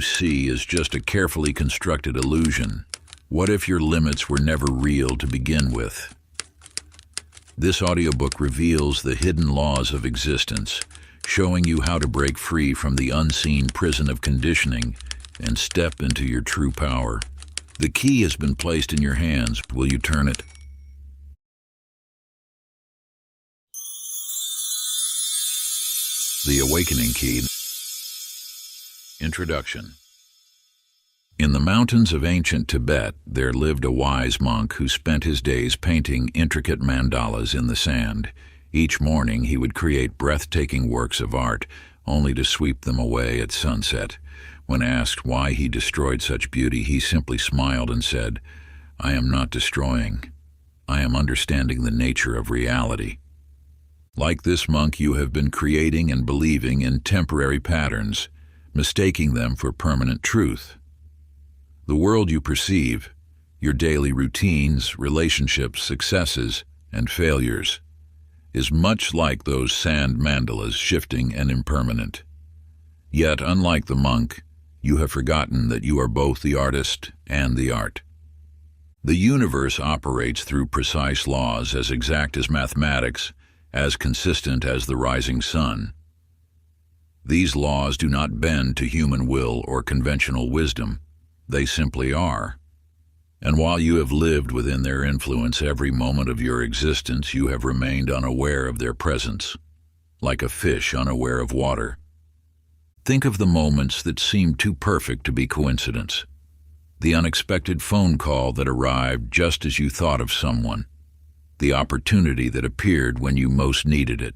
see is just a carefully constructed illusion? What if your limits were never real to begin with? This audiobook reveals the hidden laws of existence, showing you how to break free from the unseen prison of conditioning and step into your true power. The key has been placed in your hands. Will you turn it? The Awakening Key. Introduction. In the mountains of ancient Tibet, there lived a wise monk who spent his days painting intricate mandalas in the sand. Each morning he would create breathtaking works of art, only to sweep them away at sunset. When asked why he destroyed such beauty, he simply smiled and said, "I am not destroying. I am understanding the nature of reality." Like this monk, you have been creating and believing in temporary patterns, mistaking them for permanent truth. The world you perceive, your daily routines, relationships, successes, and failures, is much like those sand mandalas, shifting and impermanent. Yet, unlike the monk, you have forgotten that you are both the artist and the art. The universe operates through precise laws as exact as mathematics, as consistent as the rising sun. These laws do not bend to human will or conventional wisdom. They simply are. And while you have lived within their influence every moment of your existence, you have remained unaware of their presence, like a fish unaware of water. Think of the moments that seemed too perfect to be coincidence. The unexpected phone call that arrived just as you thought of someone. The opportunity that appeared when you most needed it.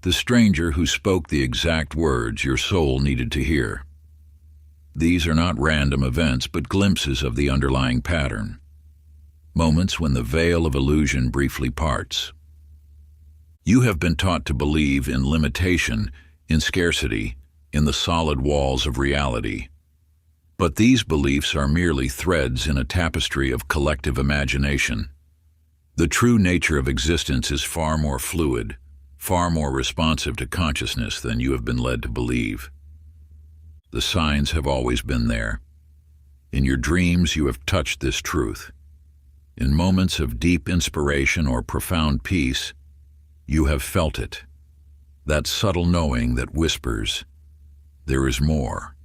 The stranger who spoke the exact words your soul needed to hear. These are not random events, but glimpses of the underlying pattern. Moments when the veil of illusion briefly parts. You have been taught to believe in limitation, in scarcity, in the solid walls of reality. But these beliefs are merely threads in a tapestry of collective imagination. The true nature of existence is far more fluid, far more responsive to consciousness than you have been led to believe. The signs have always been there. In your dreams, you have touched this truth. In moments of deep inspiration or profound peace, you have felt it. That subtle knowing that whispers, "There is more."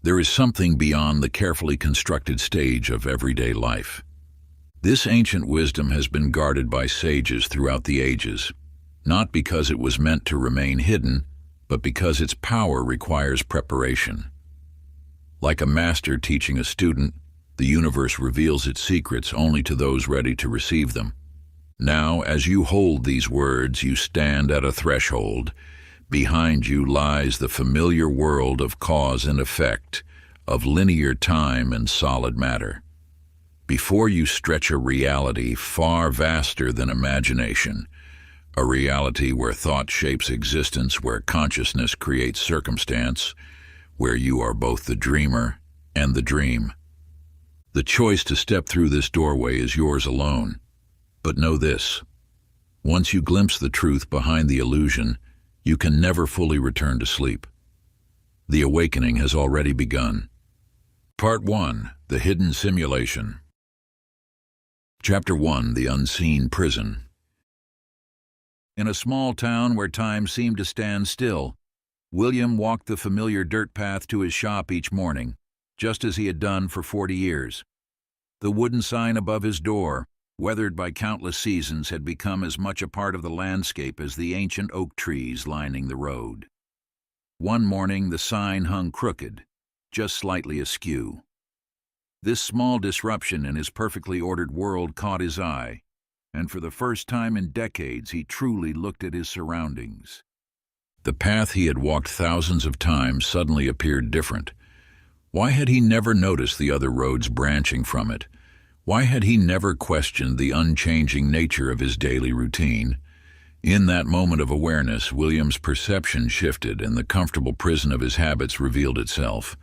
There is something beyond the carefully constructed stage of everyday life. This ancient wisdom has been guarded by sages throughout the ages, not because it was meant to remain hidden, but because its power requires preparation. Like a master teaching a student, the universe reveals its secrets only to those ready to receive them. Now, as you hold these words, you stand at a threshold. Behind you lies the familiar world of cause and effect, of linear time and solid matter. Before you stretch a reality far vaster than imagination, a reality where thought shapes existence, where consciousness creates circumstance, where you are both the dreamer and the dream. The choice to step through this doorway is yours alone. But know this: once you glimpse the truth behind the illusion, you can never fully return to sleep. The awakening has already begun. Part 1. The Hidden Simulation. Chapter 1. The Unseen Prison. In a small town where time seemed to stand still, William walked the familiar dirt path to his shop each morning, just as he had done for 40 years. The wooden sign above his door, weathered by countless seasons, had become as much a part of the landscape as the ancient oak trees lining the road. One morning the sign hung crooked, just slightly askew. This small disruption in his perfectly ordered world caught his eye, and for the first time in decades he truly looked at his surroundings. The path he had walked thousands of times suddenly appeared different. Why had he never noticed the other roads branching from it? Why had he never questioned the unchanging nature of his daily routine? In that moment of awareness, William's perception shifted and the comfortable prison of his habits revealed itself.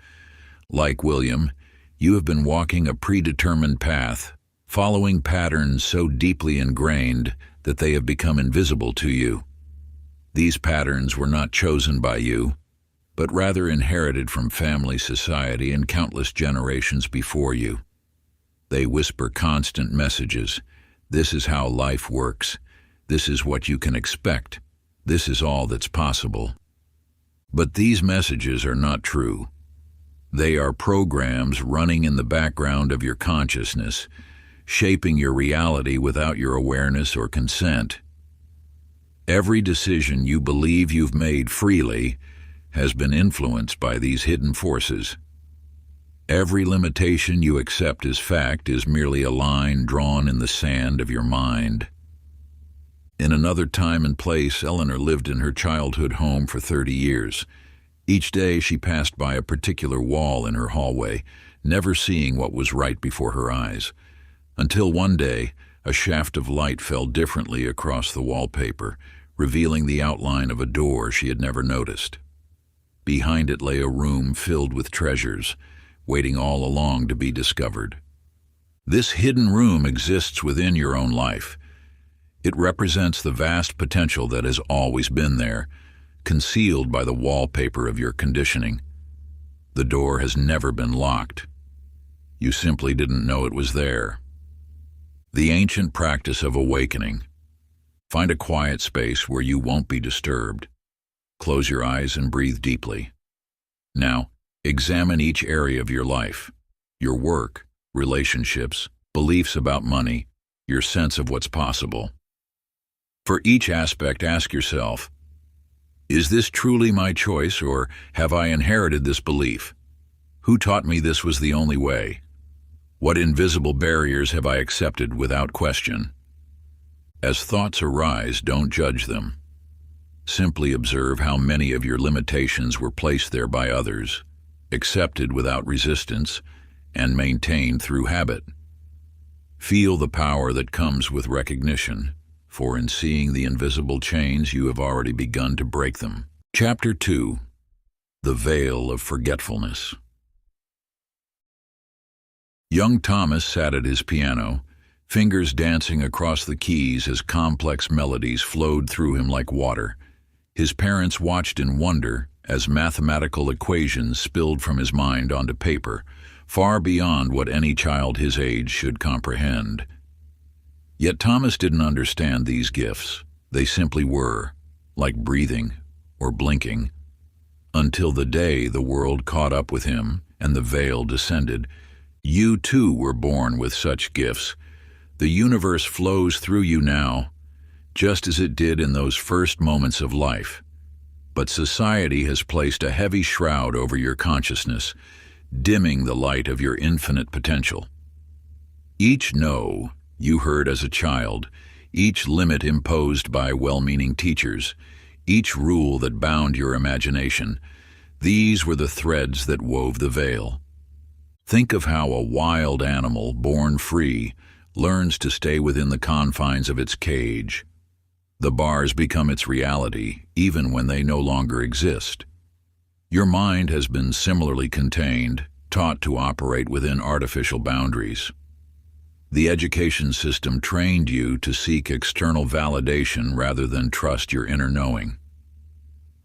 Like William, you have been walking a predetermined path, following patterns so deeply ingrained that they have become invisible to you. These patterns were not chosen by you. but rather inherited from family, society, and countless generations before you. They whisper constant messages. This is how life works. This is what you can expect. This is all that's possible. But these messages are not true. They are programs running in the background of your consciousness, shaping your reality without your awareness or consent. Every decision you believe you've made freely has been influenced by these hidden forces. Every limitation you accept as fact is merely a line drawn in the sand of your mind. In another time and place, Eleanor lived in her childhood home for 30 years. Each day she passed by a particular wall in her hallway, never seeing what was right before her eyes. Until one day, a shaft of light fell differently across the wallpaper, revealing the outline of a door she had never noticed. Behind it lay a room filled with treasures, waiting all along to be discovered. This hidden room exists within your own life. It represents the vast potential that has always been there, concealed by the wallpaper of your conditioning. The door has never been locked. You simply didn't know it was there. The ancient practice of awakening. Find a quiet space where you won't be disturbed. Close your eyes and breathe deeply. Now, examine each area of your life, your work, relationships, beliefs about money, your sense of what's possible. For each aspect, ask yourself, is this truly my choice, or have I inherited this belief? Who taught me this was the only way? What invisible barriers have I accepted without question? As thoughts arise, don't judge them. Simply observe how many of your limitations were placed there by others, accepted without resistance, and maintained through habit. Feel the power that comes with recognition, for in seeing the invisible chains you have already begun to break them. Chapter 2. The Veil of Forgetfulness. Young Thomas sat at his piano, fingers dancing across the keys as complex melodies flowed through him like water. His parents watched in wonder as mathematical equations spilled from his mind onto paper, far beyond what any child his age should comprehend. Yet Thomas didn't understand these gifts. They simply were, like breathing or blinking, until the day the world caught up with him and the veil descended. You too were born with such gifts. The universe flows through you now, just as it did in those first moments of life. But society has placed a heavy shroud over your consciousness, dimming the light of your infinite potential. Each no you heard as a child, each limit imposed by well-meaning teachers, each rule that bound your imagination, these were the threads that wove the veil. Think of how a wild animal, born free, learns to stay within the confines of its cage. The bars become its reality, even when they no longer exist. Your mind has been similarly contained, taught to operate within artificial boundaries. The education system trained you to seek external validation rather than trust your inner knowing.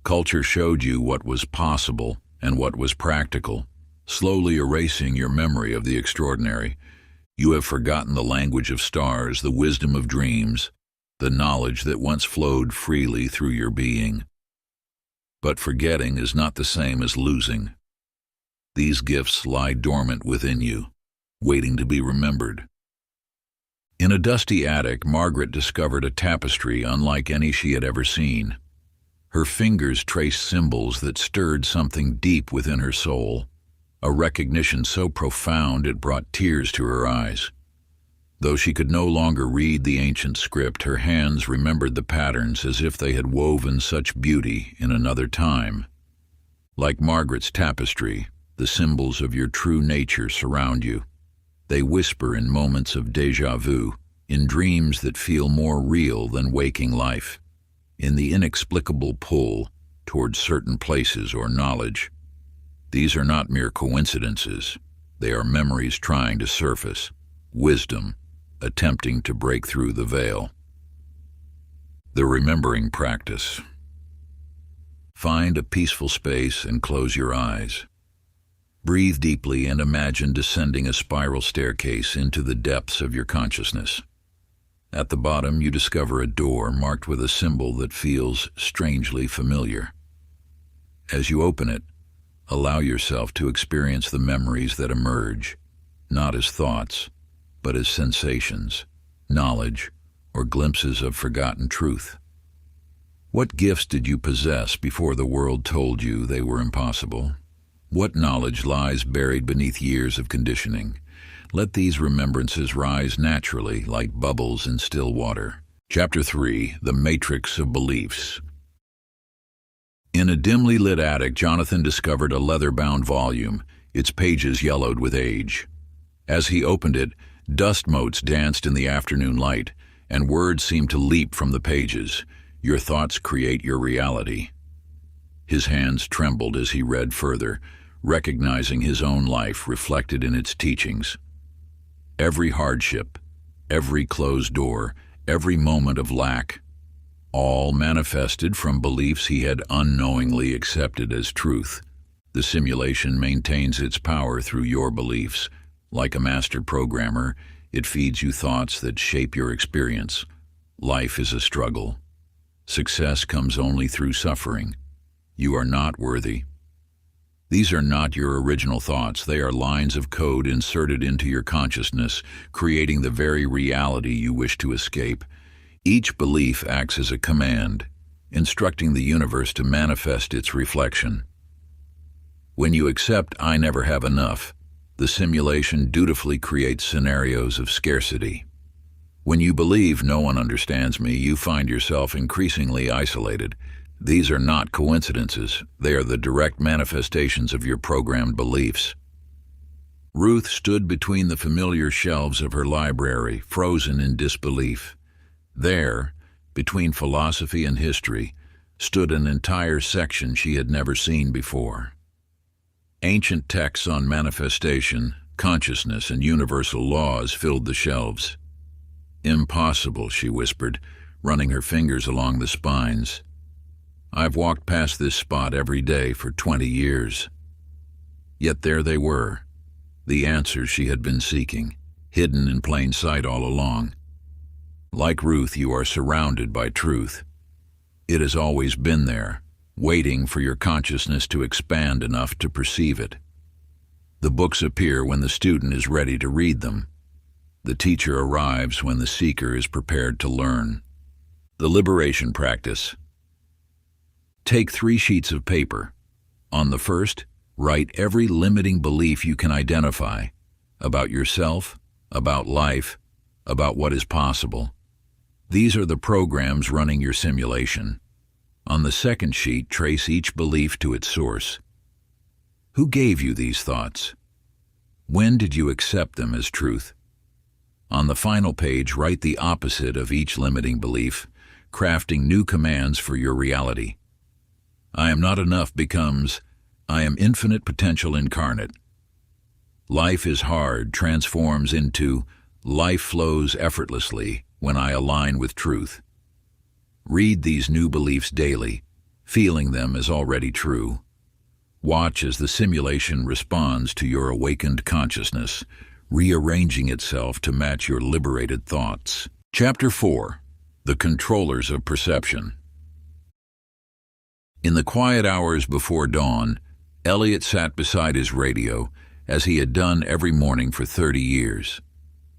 Culture showed you what was possible and what was practical, slowly erasing your memory of the extraordinary. You have forgotten the language of stars, the wisdom of dreams, the knowledge that once flowed freely through your being. But forgetting is not the same as losing. These gifts lie dormant within you, waiting to be remembered. In a dusty attic, Margaret discovered a tapestry unlike any she had ever seen. Her fingers traced symbols that stirred something deep within her soul, a recognition so profound it brought tears to her eyes. Though she could no longer read the ancient script, her hands remembered the patterns as if they had woven such beauty in another time. Like Margaret's tapestry, the symbols of your true nature surround you. They whisper in moments of déjà vu, in dreams that feel more real than waking life, in the inexplicable pull towards certain places or knowledge. These are not mere coincidences. They are memories trying to surface, wisdom attempting to break through the veil. The remembering practice. Find a peaceful space and close your eyes. Breathe deeply and imagine descending a spiral staircase into the depths of your consciousness. At the bottom, you discover a door marked with a symbol that feels strangely familiar. As you open it, allow yourself to experience the memories that emerge, not as thoughts, but as sensations, knowledge, or glimpses of forgotten truth. What gifts did you possess before the world told you they were impossible? What knowledge lies buried beneath years of conditioning? Let these remembrances rise naturally like bubbles in still water. Chapter 3: The Matrix of Beliefs. In a dimly lit attic, Jonathan discovered a leather-bound volume, its pages yellowed with age. As he opened it, dust motes danced in the afternoon light, and words seemed to leap from the pages. Your thoughts create your reality. His hands trembled as he read further, recognizing his own life reflected in its teachings. Every hardship, every closed door, every moment of lack, all manifested from beliefs he had unknowingly accepted as truth. The simulation maintains its power through your beliefs. Like a master programmer, it feeds you thoughts that shape your experience. Life is a struggle. Success comes only through suffering. You are not worthy. These are not your original thoughts. They are lines of code inserted into your consciousness, creating the very reality you wish to escape. Each belief acts as a command, instructing the universe to manifest its reflection. When you accept "I never have enough," the simulation dutifully creates scenarios of scarcity. When you believe "no one understands me," you find yourself increasingly isolated. These are not coincidences. They are the direct manifestations of your programmed beliefs. Ruth stood between the familiar shelves of her library, frozen in disbelief. There, between philosophy and history, stood an entire section she had never seen before. Ancient texts on manifestation, consciousness, and universal laws filled the shelves. "Impossible," she whispered, running her fingers along the spines. "I've walked past this spot every day for 20 years. Yet there they were, the answers she had been seeking, hidden in plain sight all along. Like Ruth, you are surrounded by truth. It has always been there, waiting for your consciousness to expand enough to perceive it. The books appear when the student is ready to read them. The teacher arrives when the seeker is prepared to learn. The liberation practice. Take 3 sheets of paper. On the first, write every limiting belief you can identify about yourself, about life, about what is possible. These are the programs running your simulation. On the second sheet, trace each belief to its source. Who gave you these thoughts? When did you accept them as truth? On the final page, write the opposite of each limiting belief, crafting new commands for your reality. "I am not enough" becomes "I am infinite potential incarnate." "Life is hard" transforms into "Life flows effortlessly when I align with truth." Read these new beliefs daily, feeling them as already true. Watch as the simulation responds to your awakened consciousness, rearranging itself to match your liberated thoughts. Chapter 4: The Controllers of Perception. In the quiet hours before dawn, Elliot sat beside his radio, as he had done every morning for 30 years.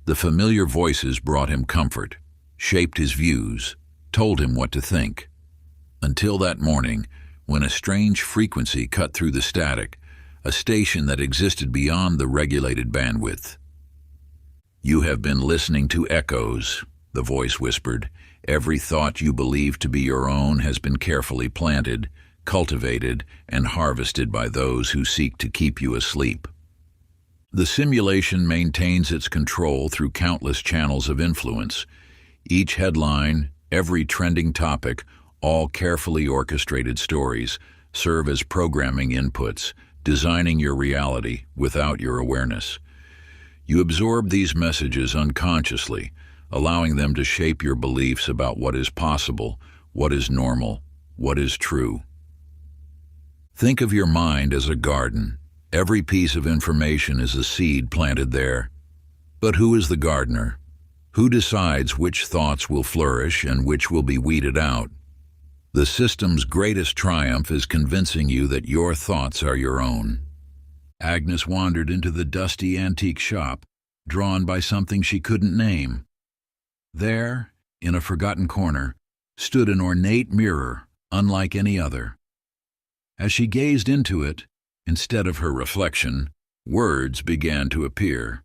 The familiar voices brought him comfort, shaped his views, told him what to think. Until that morning, when a strange frequency cut through the static, a station that existed beyond the regulated bandwidth. "You have been listening to echoes," the voice whispered. "Every thought you believe to be your own has been carefully planted, cultivated, and harvested by those who seek to keep you asleep." The simulation maintains its control through countless channels of influence. Each headline, every trending topic, all carefully orchestrated stories, serve as programming inputs, designing your reality without your awareness. You absorb these messages unconsciously, allowing them to shape your beliefs about what is possible, what is normal, what is true. Think of your mind as a garden. Every piece of information is a seed planted there. But who is the gardener? Who decides which thoughts will flourish and which will be weeded out? The system's greatest triumph is convincing you that your thoughts are your own. Agnes wandered into the dusty antique shop, drawn by something she couldn't name. There, in a forgotten corner, stood an ornate mirror, unlike any other. As she gazed into it, instead of her reflection, words began to appear.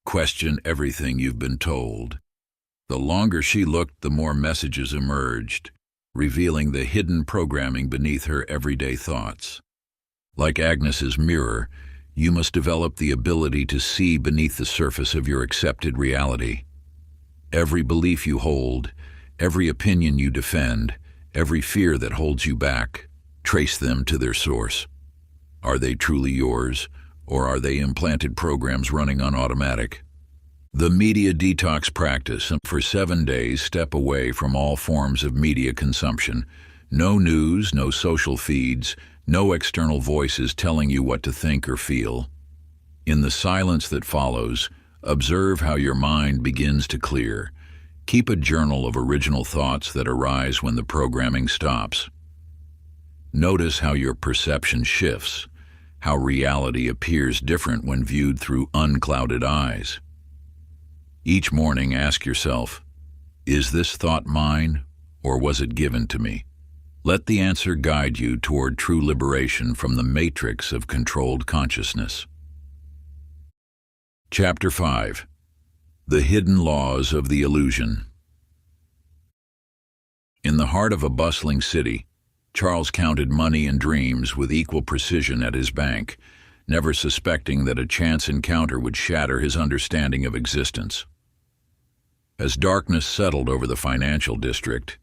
Question everything you've been told. The longer she looked, the more messages emerged, revealing the hidden programming beneath her everyday thoughts. Like Agnes's mirror, you must develop the ability to see beneath the surface of your accepted reality. Every belief you hold, every opinion you defend, every fear that holds you back, trace them to their source. Are they truly yours, or are they implanted programs running on automatic? The media detox practice. For 7 days, step away from all forms of media consumption. No news, no social feeds, no external voices telling you what to think or feel. In the silence that follows, observe how your mind begins to clear. Keep a journal of original thoughts that arise when the programming stops. Notice how your perception shifts, how reality appears different when viewed through unclouded eyes. Each morning, ask yourself, is this thought mine, or was it given to me? Let the answer guide you toward true liberation from the matrix of controlled consciousness. Chapter 5. The Hidden Laws of the Illusion. In the heart of a bustling city, Charles counted money and dreams with equal precision at his bank, never suspecting that a chance encounter would shatter his understanding of existence. As darkness settled over the financial district,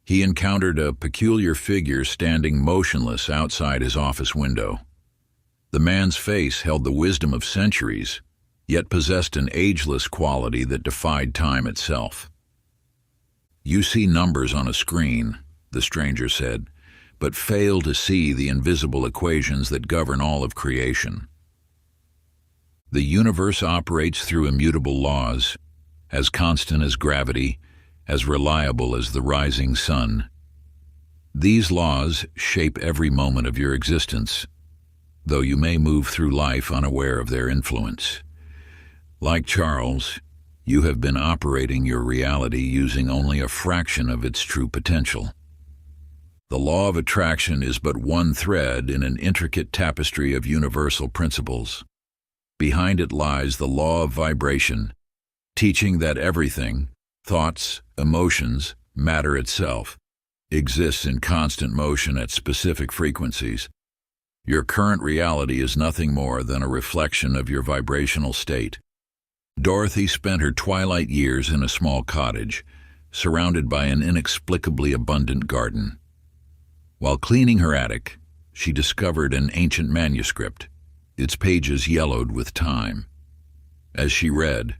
he encountered a peculiar figure standing motionless outside his office window. The man's face held the wisdom of centuries, yet possessed an ageless quality that defied time itself. "You see numbers on a screen," the stranger said, "but fail to see the invisible equations that govern all of creation. The universe operates through immutable laws, as constant as gravity, as reliable as the rising sun. These laws shape every moment of your existence, though you may move through life unaware of their influence. Like Charles, you have been operating your reality using only a fraction of its true potential. The law of attraction is but one thread in an intricate tapestry of universal principles. Behind it lies the law of vibration, teaching that everything, thoughts, emotions, matter itself, exists in constant motion at specific frequencies. Your current reality is nothing more than a reflection of your vibrational state. Dorothy spent her twilight years in a small cottage, surrounded by an inexplicably abundant garden. While cleaning her attic, she discovered an ancient manuscript, its pages yellowed with time. As she read,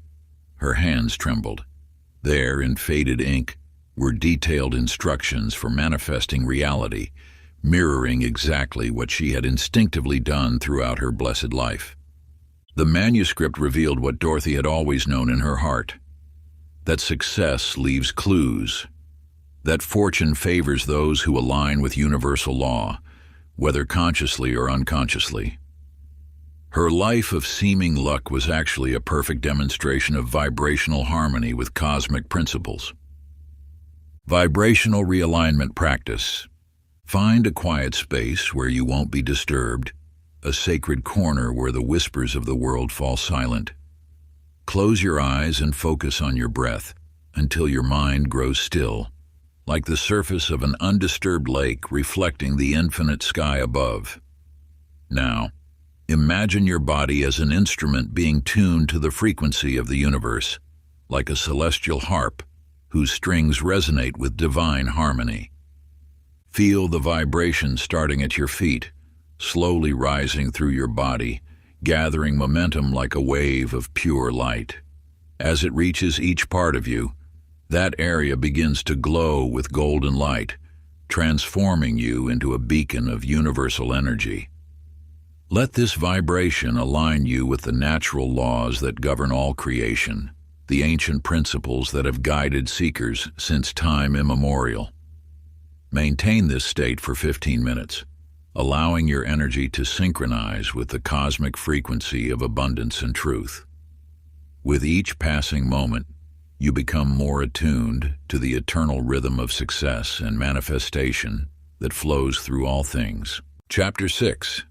her hands trembled. There, in faded ink, were detailed instructions for manifesting reality, mirroring exactly what she had instinctively done throughout her blessed life. The manuscript revealed what Dorothy had always known in her heart, that success leaves clues, that fortune favors those who align with universal law, whether consciously or unconsciously. Her life of seeming luck was actually a perfect demonstration of vibrational harmony with cosmic principles. Vibrational realignment practice. Find a quiet space where you won't be disturbed, a sacred corner where the whispers of the world fall silent. Close your eyes and focus on your breath until your mind grows still, like the surface of an undisturbed lake reflecting the infinite sky above. Now, imagine your body as an instrument being tuned to the frequency of the universe, like a celestial harp whose strings resonate with divine harmony. Feel the vibration starting at your feet, slowly rising through your body, gathering momentum like a wave of pure light. As it reaches each part of you, that area begins to glow with golden light, transforming you into a beacon of universal energy. Let this vibration align you with the natural laws that govern all creation, the ancient principles that have guided seekers since time immemorial. Maintain this state for 15 minutes, allowing your energy to synchronize with the cosmic frequency of abundance and truth. With each passing moment, you become more attuned to the eternal rhythm of success and manifestation that flows through all things. Chapter 6.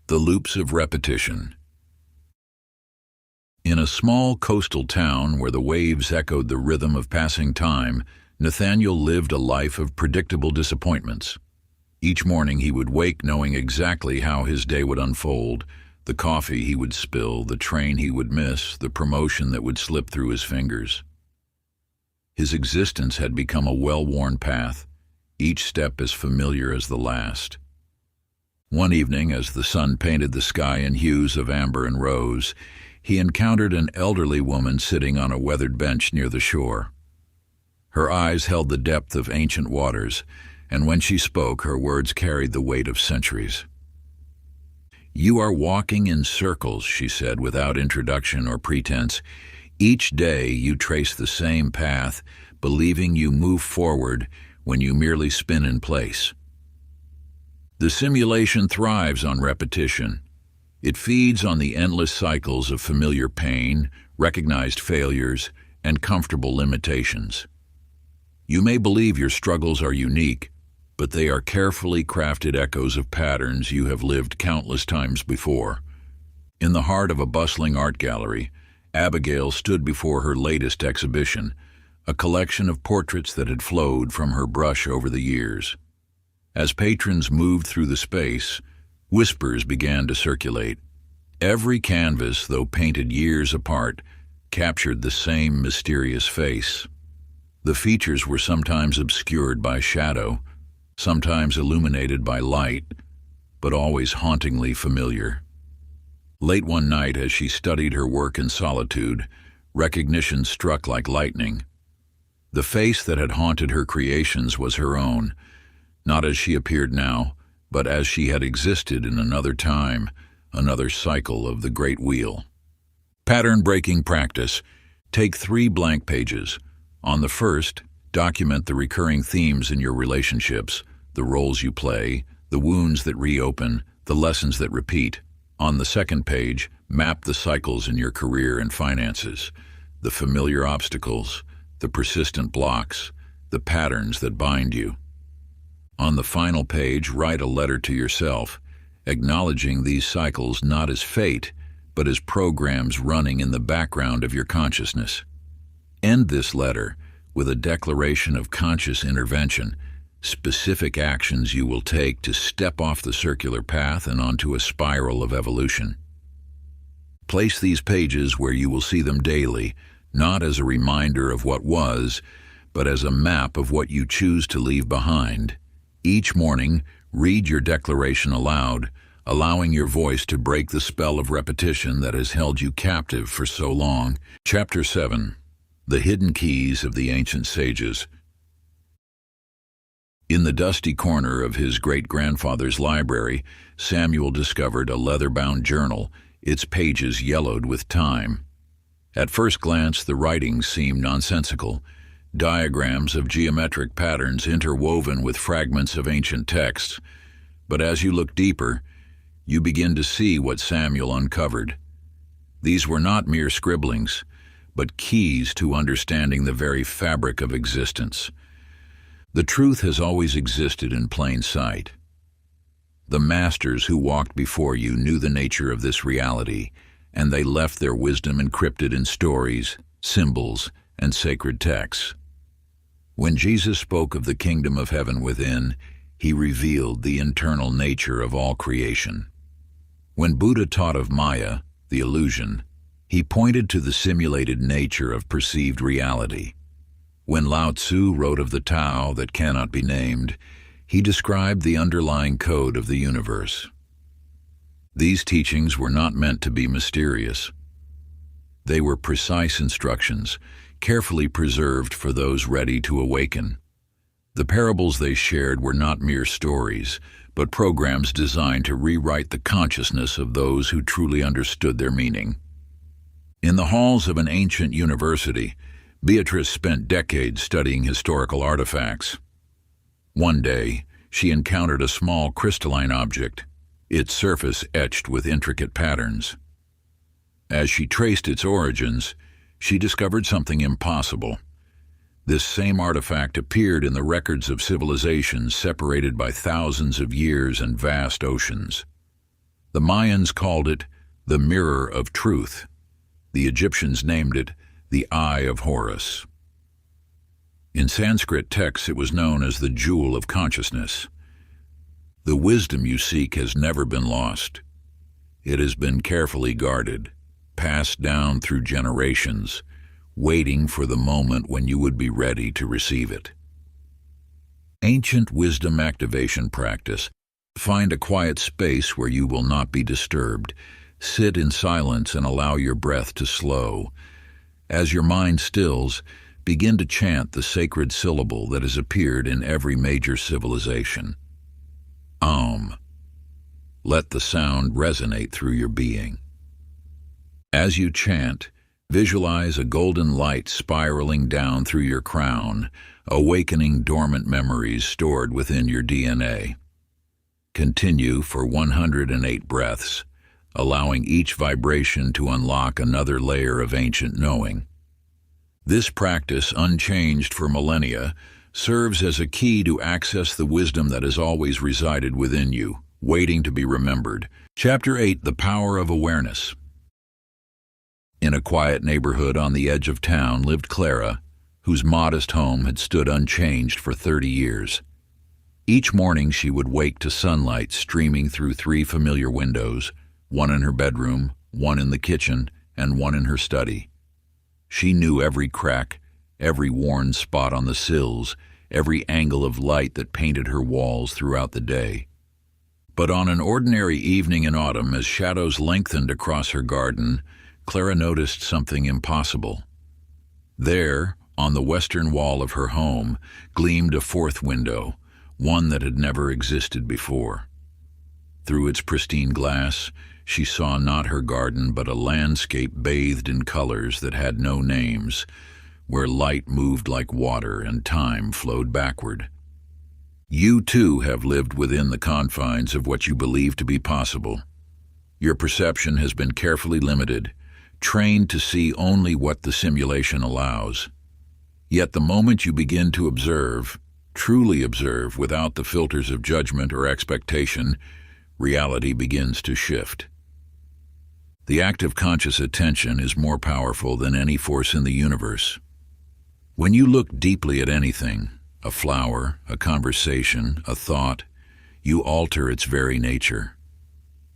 The Loops of Repetition. In a small coastal town where the waves echoed the rhythm of passing time, Nathaniel lived a life of predictable disappointments. Each morning he would wake knowing exactly how his day would unfold, the coffee he would spill, the train he would miss, the promotion that would slip through his fingers. His existence had become a well-worn path, each step as familiar as the last. One evening, as the sun painted the sky in hues of amber and rose, he encountered an elderly woman sitting on a weathered bench near the shore. Her eyes held the depth of ancient waters, and when she spoke, her words carried the weight of centuries. "You are walking in circles," she said without introduction or pretense. "Each day you trace the same path, believing you move forward when you merely spin in place. The simulation thrives on repetition. It feeds on the endless cycles of familiar pain, recognized failures, and comfortable limitations. You may believe your struggles are unique, but they are carefully crafted echoes of patterns you have lived countless times before." In the heart of a bustling art gallery, Abigail stood before her latest exhibition, a collection of portraits that had flowed from her brush over the years. As patrons moved through the space, whispers began to circulate. Every canvas, though painted years apart, captured the same mysterious face. The features were sometimes obscured by shadow, sometimes illuminated by light, but always hauntingly familiar. Late one night, as she studied her work in solitude, recognition struck like lightning. The face that had haunted her creations was her own, not as she appeared now, but as she had existed in another time, another cycle of the great wheel. Pattern-breaking practice. Take 3 blank pages. On the first, document the recurring themes in your relationships, the roles you play, the wounds that reopen, the lessons that repeat. On the second page, map the cycles in your career and finances, the familiar obstacles, the persistent blocks, the patterns that bind you. On the final page, write a letter to yourself, acknowledging these cycles not as fate, but as programs running in the background of your consciousness. End this letter with a declaration of conscious intervention, specific actions you will take to step off the circular path and onto a spiral of evolution. Place these pages where you will see them daily, not as a reminder of what was, but as a map of what you choose to leave behind. Each morning, read your declaration aloud, allowing your voice to break the spell of repetition that has held you captive for so long. Chapter 7. The Hidden Keys of the Ancient Sages. In the dusty corner of his great-grandfather's library, Samuel discovered a leather-bound journal, its pages yellowed with time. At first glance, the writing seemed nonsensical, diagrams of geometric patterns interwoven with fragments of ancient texts. But as you look deeper, you begin to see what Samuel uncovered. These were not mere scribblings, but keys to understanding the very fabric of existence. The truth has always existed in plain sight. The masters who walked before you knew the nature of this reality, and they left their wisdom encrypted in stories, symbols, and sacred texts. When Jesus spoke of the kingdom of heaven within, he revealed the internal nature of all creation. When Buddha taught of Maya, the illusion, he pointed to the simulated nature of perceived reality. When Lao Tzu wrote of the Tao that cannot be named, he described the underlying code of the universe. These teachings were not meant to be mysterious. They were precise instructions, carefully preserved for those ready to awaken. The parables they shared were not mere stories, but programs designed to rewrite the consciousness of those who truly understood their meaning. In the halls of an ancient university, Beatrice spent decades studying historical artifacts. One day, she encountered a small crystalline object, its surface etched with intricate patterns. As she traced its origins, she discovered something impossible. This same artifact appeared in the records of civilizations separated by thousands of years and vast oceans. The Mayans called it the Mirror of Truth. The Egyptians named it the Eye of Horus. In Sanskrit texts, it was known as the Jewel of Consciousness. The wisdom you seek has never been lost. It has been carefully guarded, passed down through generations, waiting for the moment when you would be ready to receive it. Ancient wisdom activation practice. Find a quiet space where you will not be disturbed. Sit in silence and allow your breath to slow. As your mind stills, begin to chant the sacred syllable that has appeared in every major civilization. Om. Let the sound resonate through your being. As you chant, visualize a golden light spiraling down through your crown, awakening dormant memories stored within your DNA. Continue for 108 breaths, allowing each vibration to unlock another layer of ancient knowing. This practice, unchanged for millennia, serves as a key to access the wisdom that has always resided within you, waiting to be remembered. Chapter 8: The Power of Awareness. In a quiet neighborhood on the edge of town lived Clara, whose modest home had stood unchanged for 30 years. Each morning she would wake to sunlight streaming through 3 familiar windows, one in her bedroom, one in the kitchen, and one in her study. She knew every crack, every worn spot on the sills, every angle of light that painted her walls throughout the day. But on an ordinary evening in autumn, as shadows lengthened across her garden, Clara noticed something impossible. There, on the western wall of her home, gleamed a 4th window, one that had never existed before. Through its pristine glass, she saw not her garden but a landscape bathed in colors that had no names, where light moved like water and time flowed backward. You too have lived within the confines of what you believe to be possible. Your perception has been carefully limited, trained to see only what the simulation allows. Yet the moment you begin to observe, truly observe without the filters of judgment or expectation, reality begins to shift. The act of conscious attention is more powerful than any force in the universe. When you look deeply at anything, a flower, a conversation, a thought, you alter its very nature.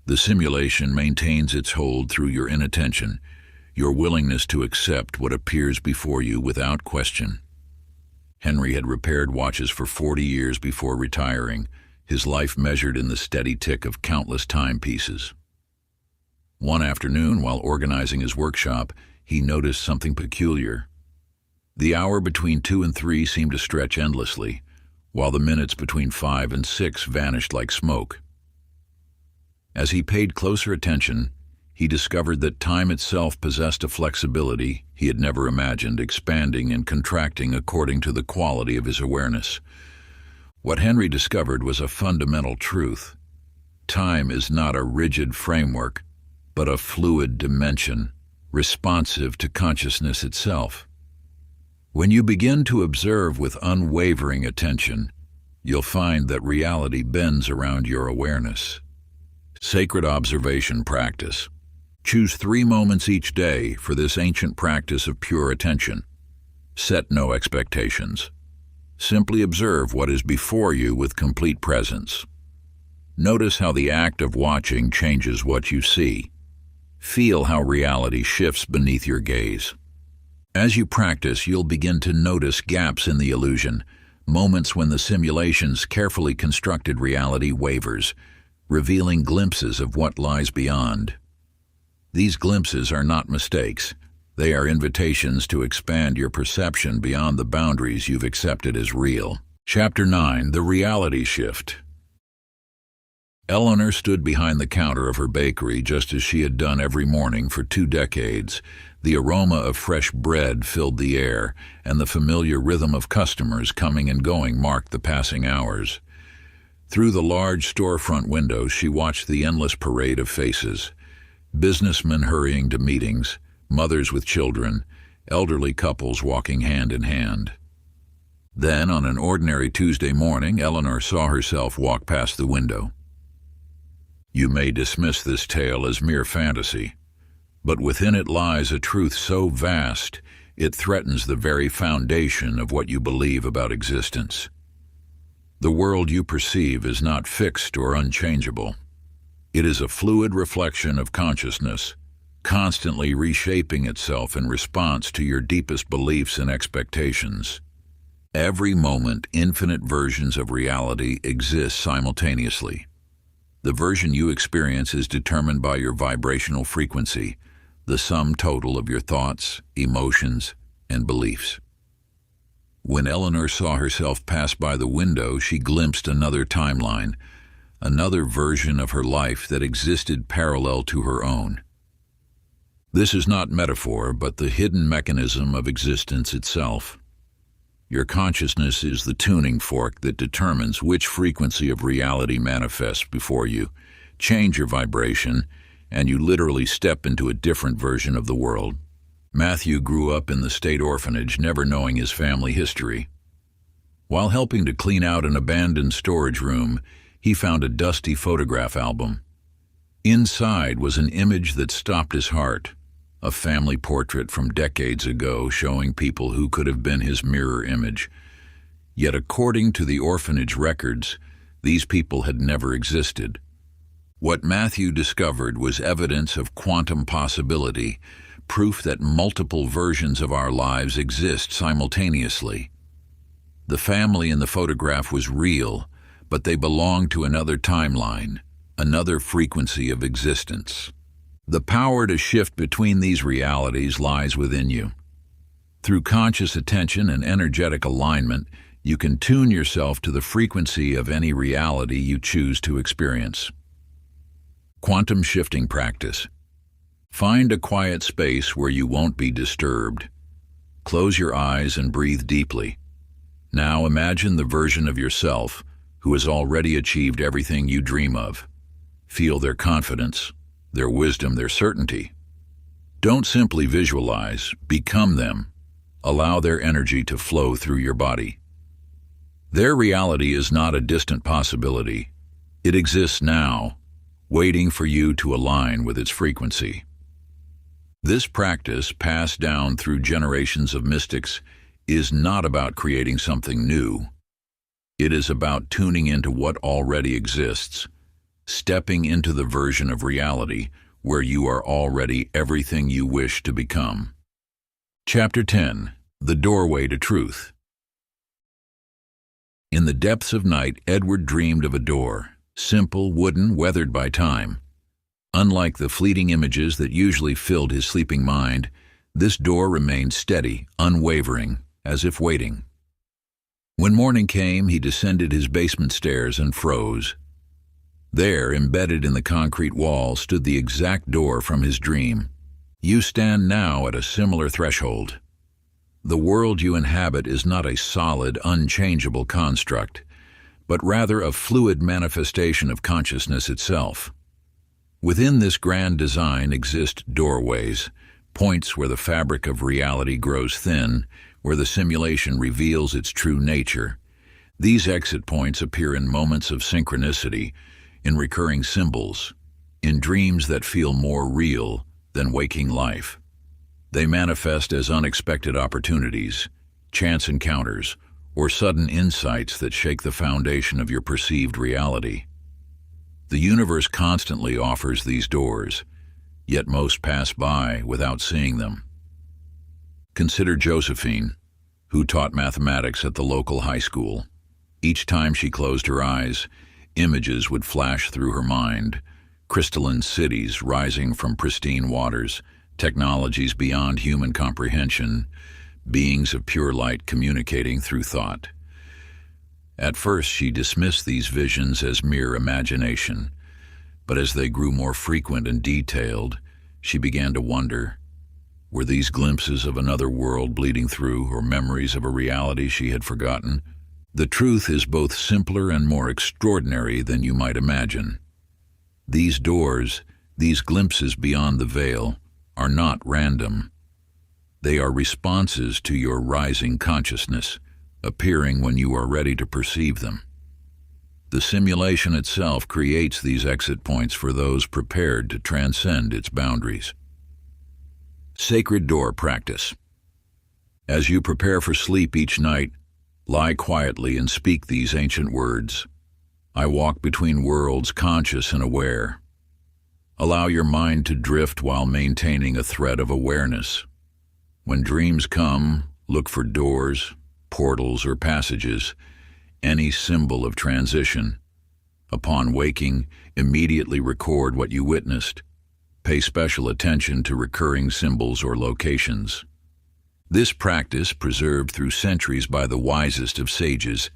The simulation maintains its hold through your inattention, your willingness to accept what appears before you without question. Henry had repaired watches for 40 years before retiring, his life measured in the steady tick of countless timepieces. One afternoon, while organizing his workshop, he noticed something peculiar. The hour between 2 and 3 seemed to stretch endlessly, while the minutes between 5 and 6 vanished like smoke. As he paid closer attention, he discovered that time itself possessed a flexibility he had never imagined, expanding and contracting according to the quality of his awareness. What Henry discovered was a fundamental truth. Time is not a rigid framework, but a fluid dimension, responsive to consciousness itself. When you begin to observe with unwavering attention, you'll find that reality bends around your awareness. Sacred observation practice. Choose 3 moments each day for this ancient practice of pure attention. Set no expectations. Simply observe what is before you with complete presence. Notice how the act of watching changes what you see. Feel how reality shifts beneath your gaze. As you practice, you'll begin to notice gaps in the illusion, moments when the simulation's carefully constructed reality wavers, revealing glimpses of what lies beyond. These glimpses are not mistakes. They are invitations to expand your perception beyond the boundaries you've accepted as real. Chapter 9: The Reality Shift. Eleanor stood behind the counter of her bakery just as she had done every morning for 2 decades. The aroma of fresh bread filled the air, and the familiar rhythm of customers coming and going marked the passing hours. Through the large storefront windows, she watched the endless parade of faces. Businessmen hurrying to meetings, mothers with children, elderly couples walking hand in hand. Then, on an ordinary Tuesday morning, Eleanor saw herself walk past the window. You may dismiss this tale as mere fantasy, but within it lies a truth so vast it threatens the very foundation of what you believe about existence. The world you perceive is not fixed or unchangeable. It is a fluid reflection of consciousness, constantly reshaping itself in response to your deepest beliefs and expectations. Every moment, infinite versions of reality exist simultaneously. The version you experience is determined by your vibrational frequency, the sum total of your thoughts, emotions, and beliefs. When Eleanor saw herself pass by the window, she glimpsed another timeline, another version of her life that existed parallel to her own. This is not metaphor, but the hidden mechanism of existence itself. Your consciousness is the tuning fork that determines which frequency of reality manifests before you. Change your vibration, and you literally step into a different version of the world. Matthew grew up in the state orphanage, never knowing his family history. While helping to clean out an abandoned storage room, he found a dusty photograph album. Inside was an image that stopped his heart. A family portrait from decades ago showing people who could have been his mirror image. Yet according to the orphanage records, these people had never existed. What Matthew discovered was evidence of quantum possibility, proof that multiple versions of our lives exist simultaneously. The family in the photograph was real, but they belonged to another timeline, another frequency of existence. The power to shift between these realities lies within you. Through conscious attention and energetic alignment, you can tune yourself to the frequency of any reality you choose to experience. Quantum shifting practice. Find a quiet space where you won't be disturbed. Close your eyes and breathe deeply. Now imagine the version of yourself who has already achieved everything you dream of. Feel their confidence, their wisdom, their certainty. Don't simply visualize, become them. Allow their energy to flow through your body. Their reality is not a distant possibility. It exists now, waiting for you to align with its frequency. This practice, passed down through generations of mystics, is not about creating something new. It is about tuning into what already exists, stepping into the version of reality where you are already everything you wish to become. Chapter 10: The Doorway to Truth. In the depths of night, Edward dreamed of a door, simple, wooden, weathered by time. Unlike the fleeting images that usually filled his sleeping mind, this door remained steady, unwavering, as if waiting. When morning came, he descended his basement stairs and froze. There, embedded in the concrete wall, stood the exact door from his dream. You stand now at a similar threshold. The world you inhabit is not a solid, unchangeable construct, but rather a fluid manifestation of consciousness itself. Within this grand design exist doorways, points where the fabric of reality grows thin, where the simulation reveals its true nature. These exit points appear in moments of synchronicity, in recurring symbols, in dreams that feel more real than waking life. They manifest as unexpected opportunities, chance encounters, or sudden insights that shake the foundation of your perceived reality. The universe constantly offers these doors, yet most pass by without seeing them. Consider Josephine, who taught mathematics at the local high school. Each time she closed her eyes, images would flash through her mind, crystalline cities rising from pristine waters, technologies beyond human comprehension, beings of pure light communicating through thought. At first she dismissed these visions as mere imagination, but as they grew more frequent and detailed, she began to wonder, were these glimpses of another world bleeding through, or memories of a reality she had forgotten? The truth is both simpler and more extraordinary than you might imagine. These doors, these glimpses beyond the veil, are not random. They are responses to your rising consciousness, appearing when you are ready to perceive them. The simulation itself creates these exit points for those prepared to transcend its boundaries. Sacred door practice. As you prepare for sleep each night, lie quietly and speak these ancient words. I walk between worlds, conscious and aware. Allow your mind to drift while maintaining a thread of awareness. When dreams come, look for doors, portals, or passages, any symbol of transition. Upon waking, immediately record what you witnessed. Pay special attention to recurring symbols or locations. This practice, preserved through centuries by the wisest of sages,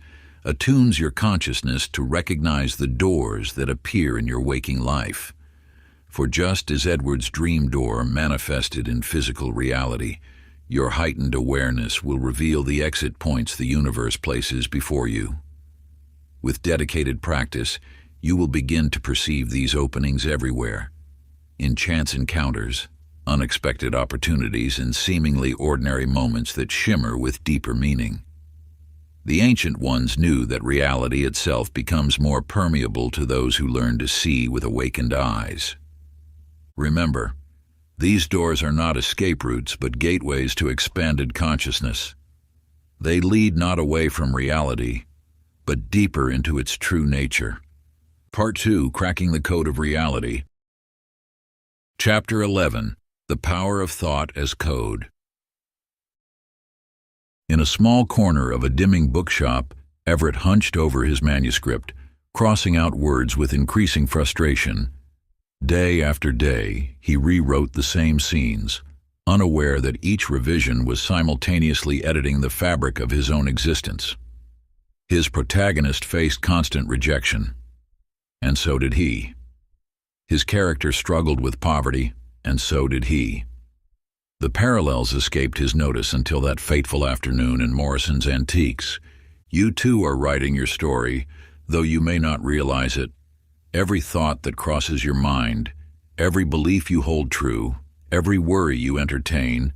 attunes your consciousness to recognize the doors that appear in your waking life. For just as Edward's dream door manifested in physical reality, your heightened awareness will reveal the exit points the universe places before you. With dedicated practice, you will begin to perceive these openings everywhere, in chance encounters, unexpected opportunities, and seemingly ordinary moments that shimmer with deeper meaning. The ancient ones knew that reality itself becomes more permeable to those who learn to see with awakened eyes. Remember, these doors are not escape routes but gateways to expanded consciousness. They lead not away from reality, but deeper into its true nature. Part 2, Cracking the Code of Reality. Chapter 11, The Power of Thought as Code. In a small corner of a dimming bookshop, Everett hunched over his manuscript, crossing out words with increasing frustration. Day after day, he rewrote the same scenes, unaware that each revision was simultaneously editing the fabric of his own existence. His protagonist faced constant rejection, and so did he. His character struggled with poverty, and so did he. The parallels escaped his notice until that fateful afternoon in Morrison's Antiques. You too are writing your story, though you may not realize it. Every thought that crosses your mind, every belief you hold true, every worry you entertain,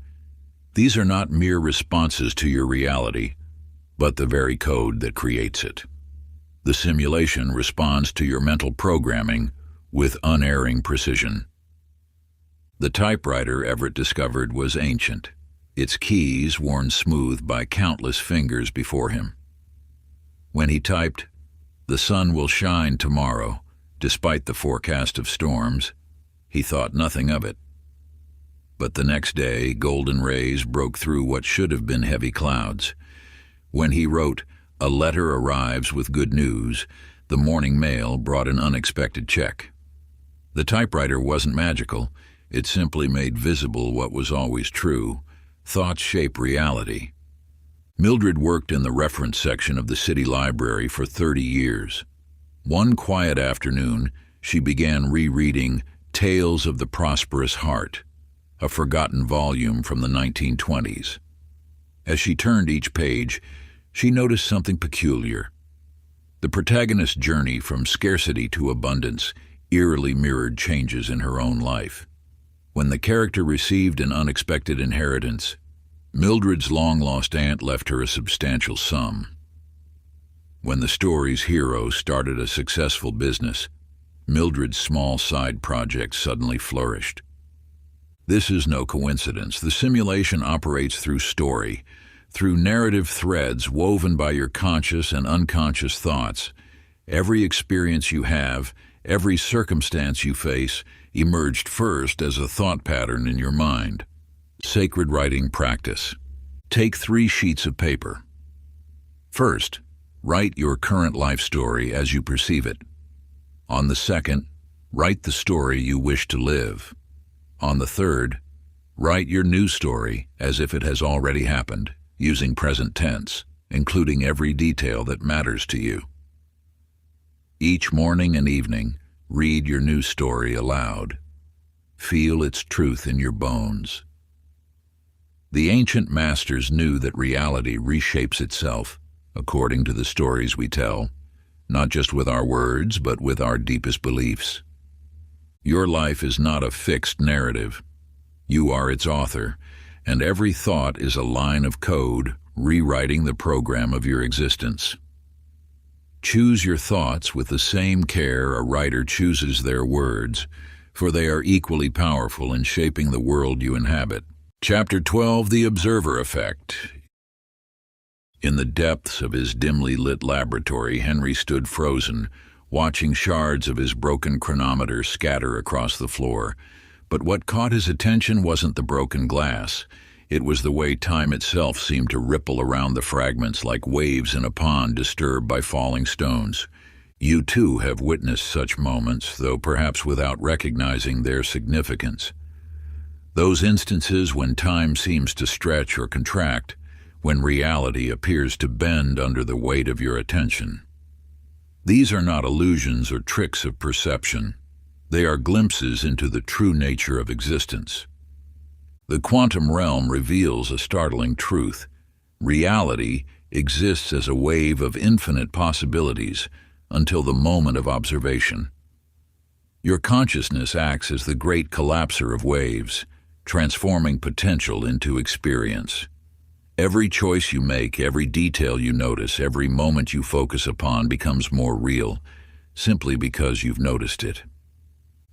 these are not mere responses to your reality, but the very code that creates it. The simulation responds to your mental programming with unerring precision. The typewriter, Everett discovered, was ancient, its keys worn smooth by countless fingers before him. When he typed, "The sun will shine tomorrow," despite the forecast of storms, he thought nothing of it. But the next day, golden rays broke through what should have been heavy clouds. When he wrote, "A letter arrives with good news," the morning mail brought an unexpected check. The typewriter wasn't magical. It simply made visible what was always true. Thoughts shape reality. Mildred worked in the reference section of the city library for 30 years. One quiet afternoon, she began rereading Tales of the Prosperous Heart, a forgotten volume from the 1920s. As she turned each page, she noticed something peculiar. The protagonist's journey from scarcity to abundance eerily mirrored changes in her own life. When the character received an unexpected inheritance, Mildred's long-lost aunt left her a substantial sum. When the story's hero started a successful business, Mildred's small side project suddenly flourished. This is no coincidence. The simulation operates through story, through narrative threads woven by your conscious and unconscious thoughts. Every experience you have, every circumstance you face, emerged first as a thought pattern in your mind. Sacred writing practice. Take 3 sheets of paper. First, write your current life story as you perceive it. On the second, write the story you wish to live. On the third, write your new story as if it has already happened, using present tense. including every detail that matters to you. Each morning and evening, read your new story aloud. Feel its truth in your bones. The ancient masters knew that reality reshapes itself according to the stories we tell, not just with our words, but with our deepest beliefs. Your life is not a fixed narrative. You are its author, and every thought is a line of code rewriting the program of your existence. Choose your thoughts with the same care a writer chooses their words, for they are equally powerful in shaping the world you inhabit. Chapter 12, The Observer Effect. In the depths of his dimly lit laboratory, Henry stood frozen, watching shards of his broken chronometer scatter across the floor. But what caught his attention wasn't the broken glass. It was the way time itself seemed to ripple around the fragments like waves in a pond disturbed by falling stones. You too have witnessed such moments, though perhaps without recognizing their significance. Those instances when time seems to stretch or contract, when reality appears to bend under the weight of your attention. These are not illusions or tricks of perception. They are glimpses into the true nature of existence. The quantum realm reveals a startling truth. Reality exists as a wave of infinite possibilities until the moment of observation. Your consciousness acts as the great collapser of waves, transforming potential into experience. Every choice you make, every detail you notice, every moment you focus upon becomes more real, simply because you've noticed it.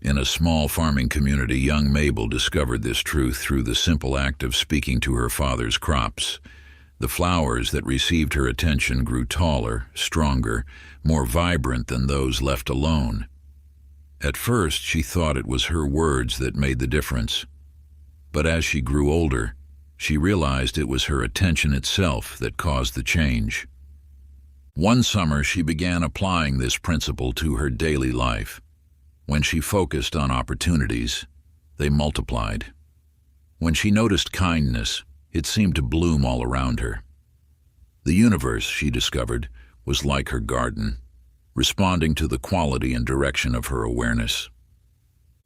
In a small farming community, young Mabel discovered this truth through the simple act of speaking to her father's crops. The flowers that received her attention grew taller, stronger, more vibrant than those left alone. At first, she thought it was her words that made the difference. But as she grew older, she realized it was her attention itself that caused the change. One summer, she began applying this principle to her daily life. When she focused on opportunities, they multiplied. When she noticed kindness, it seemed to bloom all around her. The universe, she discovered, was like her garden, responding to the quality and direction of her awareness.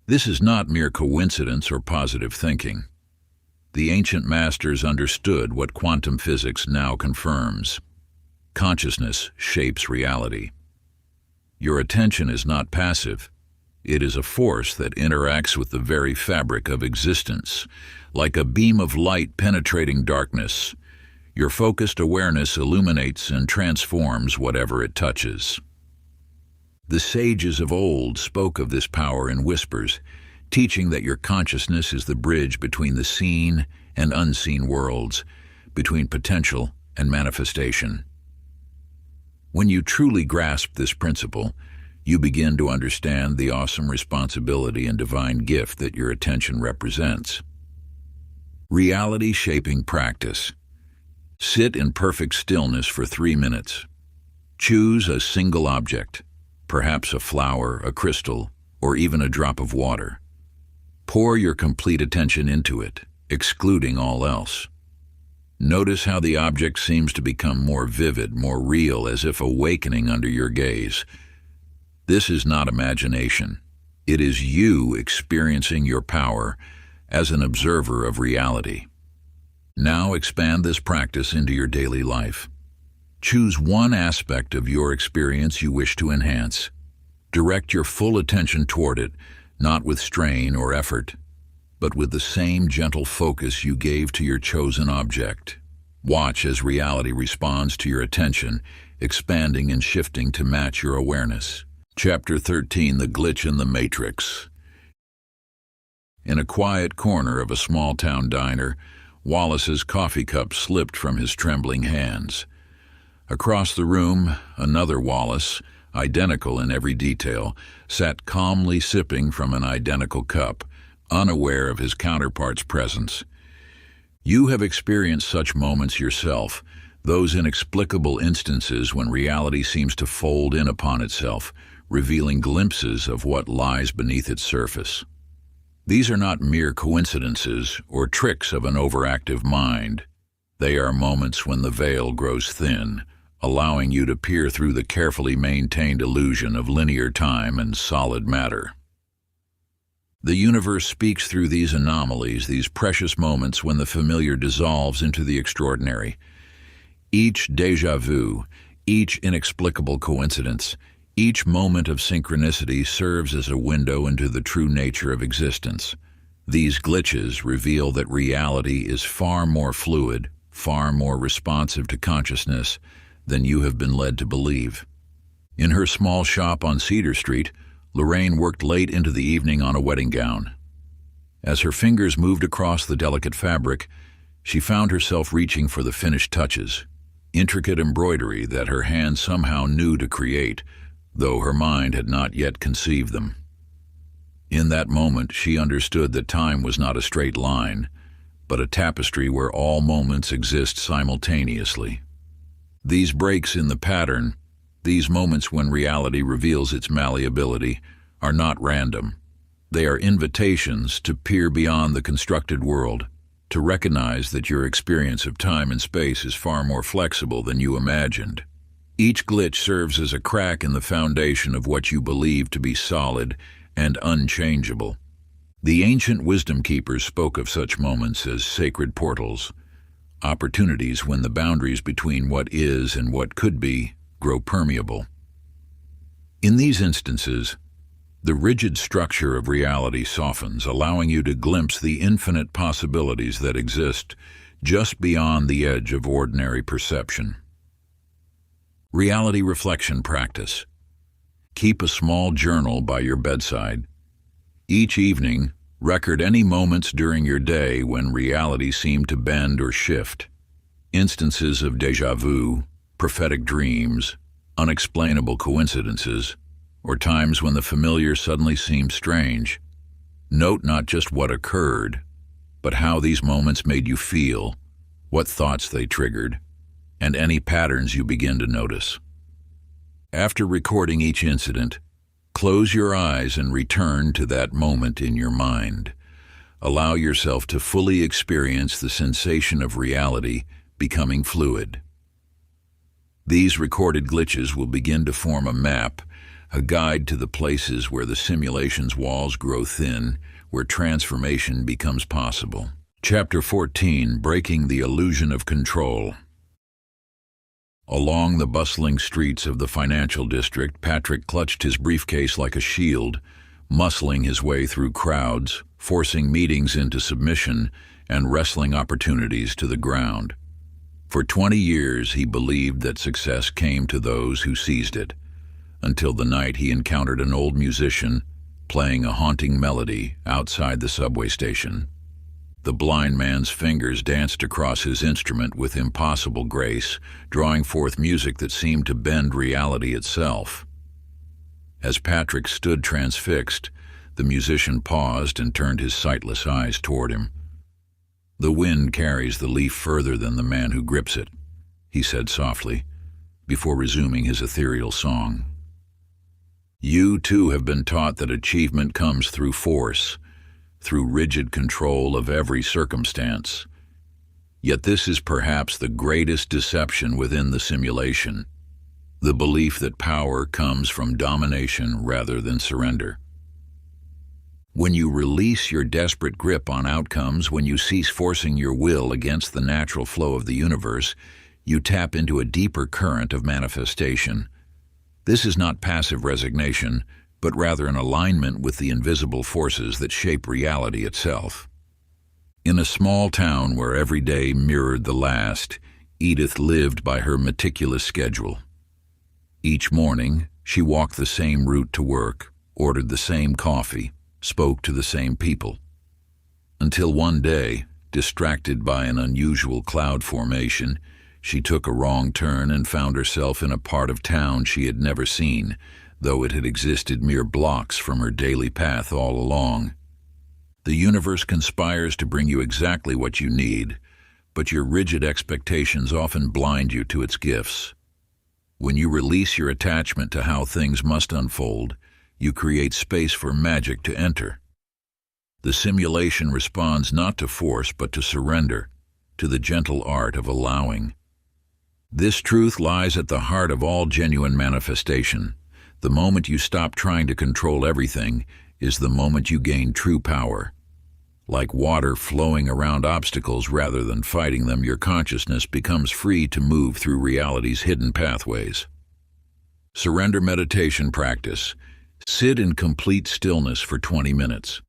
This is not mere coincidence or positive thinking. The ancient masters understood what quantum physics now confirms. Consciousness shapes reality. Your attention is not passive. It is a force that interacts with the very fabric of existence. Like a beam of light penetrating darkness, your focused awareness illuminates and transforms whatever it touches. The sages of old spoke of this power in whispers, teaching that your consciousness is the bridge between the seen and unseen worlds, between potential and manifestation. When you truly grasp this principle, you begin to understand the awesome responsibility and divine gift that your attention represents. Reality-shaping practice. Sit in perfect stillness for 3 minutes. Choose a single object, perhaps a flower, a crystal, or even a drop of water. Pour your complete attention into it, excluding all else. Notice how the object seems to become more vivid, more real, as if awakening under your gaze. This is not imagination. It is you experiencing your power as an observer of reality. Now expand this practice into your daily life. Choose one aspect of your experience you wish to enhance. Direct your full attention toward it, not with strain or effort, but with the same gentle focus you gave to your chosen object. Watch as reality responds to your attention, expanding and shifting to match your awareness. Chapter 13, The Glitch in the Matrix. In a quiet corner of a small-town diner, Wallace's coffee cup slipped from his trembling hands. Across the room, another Wallace, identical in every detail, sat calmly sipping from an identical cup, unaware of his counterpart's presence. You have experienced such moments yourself, those inexplicable instances when reality seems to fold in upon itself, revealing glimpses of what lies beneath its surface. These are not mere coincidences or tricks of an overactive mind. They are moments when the veil grows thin, allowing you to peer through the carefully maintained illusion of linear time and solid matter. The universe speaks through these anomalies, these precious moments when the familiar dissolves into the extraordinary. Each déjà vu, each inexplicable coincidence, each moment of synchronicity serves as a window into the true nature of existence. These glitches reveal that reality is far more fluid, far more responsive to consciousness than you have been led to believe. In her small shop on Cedar Street, Lorraine worked late into the evening on a wedding gown. As her fingers moved across the delicate fabric, she found herself reaching for the finished touches, intricate embroidery that her hands somehow knew to create, though her mind had not yet conceived them. In that moment, she understood that time was not a straight line, but a tapestry where all moments exist simultaneously. These breaks in the pattern, these moments when reality reveals its malleability, are not random. They are invitations to peer beyond the constructed world, to recognize that your experience of time and space is far more flexible than you imagined. Each glitch serves as a crack in the foundation of what you believe to be solid and unchangeable. The ancient wisdom keepers spoke of such moments as sacred portals, opportunities when the boundaries between what is and what could be grow permeable. In these instances, the rigid structure of reality softens, allowing you to glimpse the infinite possibilities that exist just beyond the edge of ordinary perception. Reality reflection practice. Keep a small journal by your bedside. Each evening, record any moments during your day when reality seemed to bend or shift. Instances of déjà vu, prophetic dreams, unexplainable coincidences, or times when the familiar suddenly seemed strange. Note not just what occurred, but how these moments made you feel, what thoughts they triggered, and any patterns you begin to notice. After recording each incident, close your eyes and return to that moment in your mind. Allow yourself to fully experience the sensation of reality becoming fluid. These recorded glitches will begin to form a map, a guide to the places where the simulation's walls grow thin, where transformation becomes possible. Chapter 14, Breaking the Illusion of Control. Along the bustling streets of the financial district, Patrick clutched his briefcase like a shield, muscling his way through crowds, forcing meetings into submission, and wrestling opportunities to the ground. For 20 years, he believed that success came to those who seized it, until the night he encountered an old musician playing a haunting melody outside the subway station. The blind man's fingers danced across his instrument with impossible grace, drawing forth music that seemed to bend reality itself. As Patrick stood transfixed, the musician paused and turned his sightless eyes toward him. "The wind carries the leaf further than the man who grips it," he said softly, before resuming his ethereal song. "You too have been taught that achievement comes through force, through rigid control of every circumstance. Yet this is perhaps the greatest deception within the simulation, the belief that power comes from domination rather than surrender. When you release your desperate grip on outcomes, when you cease forcing your will against the natural flow of the universe, you tap into a deeper current of manifestation. This is not passive resignation, but rather an alignment with the invisible forces that shape reality itself." In a small town where every day mirrored the last, Edith lived by her meticulous schedule. Each morning, she walked the same route to work, ordered the same coffee, spoke to the same people. Until one day, distracted by an unusual cloud formation, she took a wrong turn and found herself in a part of town she had never seen, though it had existed mere blocks from her daily path all along. The universe conspires to bring you exactly what you need, but your rigid expectations often blind you to its gifts. When you release your attachment to how things must unfold, you create space for magic to enter. The simulation responds not to force but to surrender, to the gentle art of allowing. This truth lies at the heart of all genuine manifestation. The moment you stop trying to control everything is the moment you gain true power. Like water flowing around obstacles rather than fighting them, your consciousness becomes free to move through reality's hidden pathways. Surrender meditation practice. Sit in complete stillness for 20 minutes.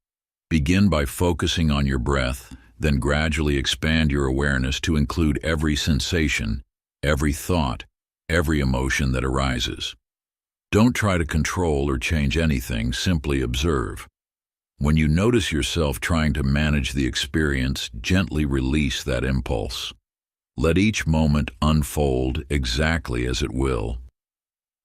Begin by focusing on your breath, then gradually expand your awareness to include every sensation, every thought, every emotion that arises. Don't try to control or change anything, simply observe. When you notice yourself trying to manage the experience, gently release that impulse. Let each moment unfold exactly as it will.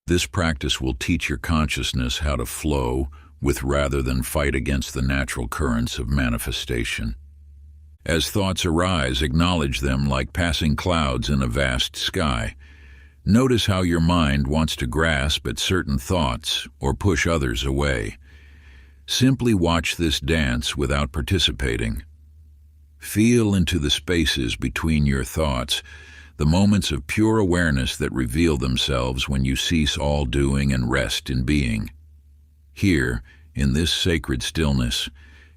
This practice will teach your consciousness how to flow with rather than fight against the natural currents of manifestation. As thoughts arise, acknowledge them like passing clouds in a vast sky. Notice how your mind wants to grasp at certain thoughts or push others away. Simply watch this dance without participating. Feel into the spaces between your thoughts, the moments of pure awareness that reveal themselves when you cease all doing and rest in being. Here, in this sacred stillness,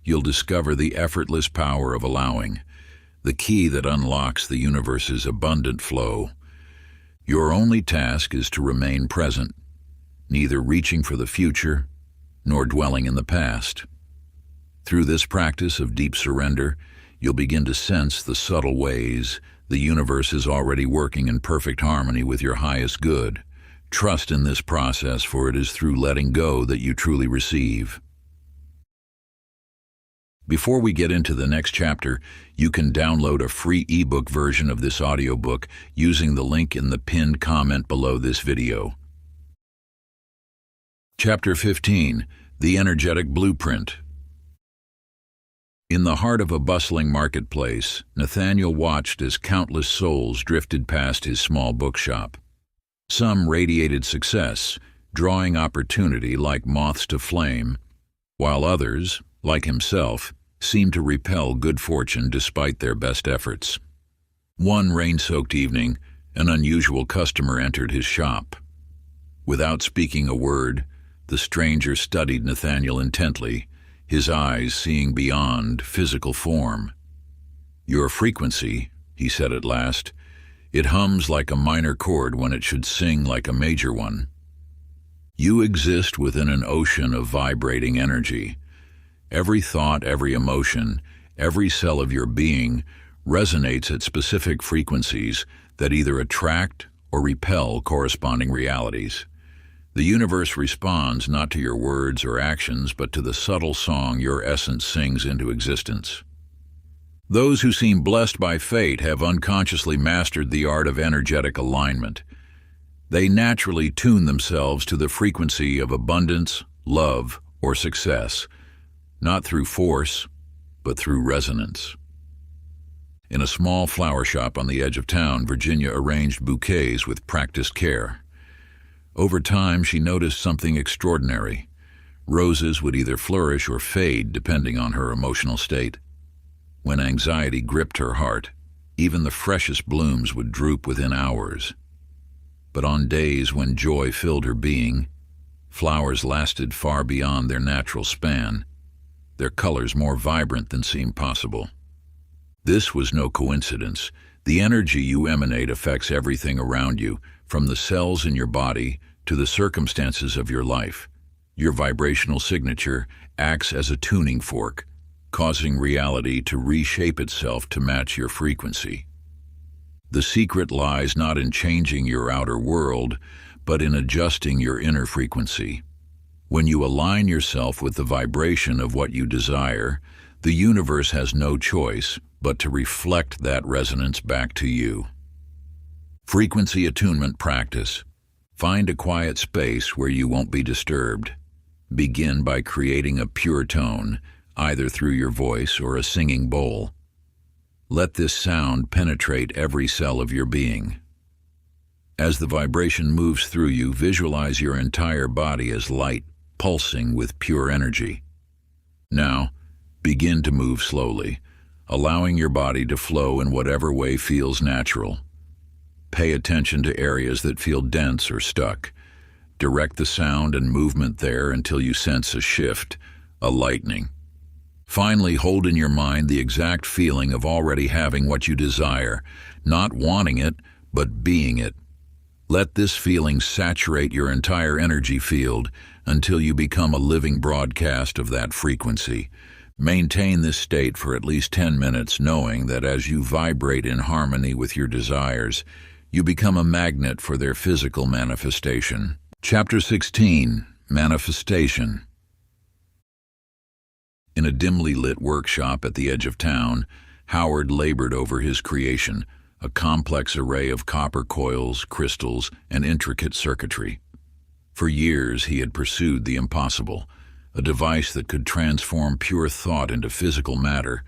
you'll discover the effortless power of allowing, the key that unlocks the universe's abundant flow. Your only task is to remain present, neither reaching for the future nor dwelling in the past. Through this practice of deep surrender, you'll begin to sense the subtle ways the universe is already working in perfect harmony with your highest good. Trust in this process, for it is through letting go that you truly receive. Before we get into the next chapter, you can download a free ebook version of this audiobook using the link in the pinned comment below this video. Chapter 15. The Energetic Blueprint. In the heart of a bustling marketplace, Nathaniel watched as countless souls drifted past his small bookshop. Some radiated success, drawing opportunity like moths to flame, while others, like himself, seemed to repel good fortune despite their best efforts. One rain-soaked evening, an unusual customer entered his shop. Without speaking a word, the stranger studied Nathaniel intently, his eyes seeing beyond physical form. "Your frequency," he said at last, "it hums like a minor chord when it should sing like a major one. You exist within an ocean of vibrating energy. Every thought, every emotion, every cell of your being resonates at specific frequencies that either attract or repel corresponding realities. The universe responds not to your words or actions, but to the subtle song your essence sings into existence. Those who seem blessed by fate have unconsciously mastered the art of energetic alignment. They naturally tune themselves to the frequency of abundance, love, or success, not through force, but through resonance." In a small flower shop on the edge of town, Virginia arranged bouquets with practiced care. Over time, she noticed something extraordinary. Roses would either flourish or fade depending on her emotional state. When anxiety gripped her heart, even the freshest blooms would droop within hours. But on days when joy filled her being, flowers lasted far beyond their natural span, their colors more vibrant than seemed possible. This was no coincidence. The energy you emanate affects everything around you, from the cells in your body to the circumstances of your life. Your vibrational signature acts as a tuning fork, causing reality to reshape itself to match your frequency. The secret lies not in changing your outer world, but in adjusting your inner frequency. When you align yourself with the vibration of what you desire, the universe has no choice but to reflect that resonance back to you. Frequency attunement practice. Find a quiet space where you won't be disturbed. Begin by creating a pure tone, either through your voice or a singing bowl. Let this sound penetrate every cell of your being. As the vibration moves through you, visualize your entire body as light, pulsing with pure energy. Now, begin to move slowly, allowing your body to flow in whatever way feels natural. Pay attention to areas that feel dense or stuck. Direct the sound and movement there until you sense a shift, a lightening. Finally, hold in your mind the exact feeling of already having what you desire, not wanting it, but being it. Let this feeling saturate your entire energy field until you become a living broadcast of that frequency. Maintain this state for at least 10 minutes, knowing that as you vibrate in harmony with your desires, you become a magnet for their physical manifestation. Chapter 16, Manifestation. In a dimly lit workshop at the edge of town, Howard labored over his creation, a complex array of copper coils, crystals, and intricate circuitry. For years he had pursued the impossible, a device that could transform pure thought into physical matter.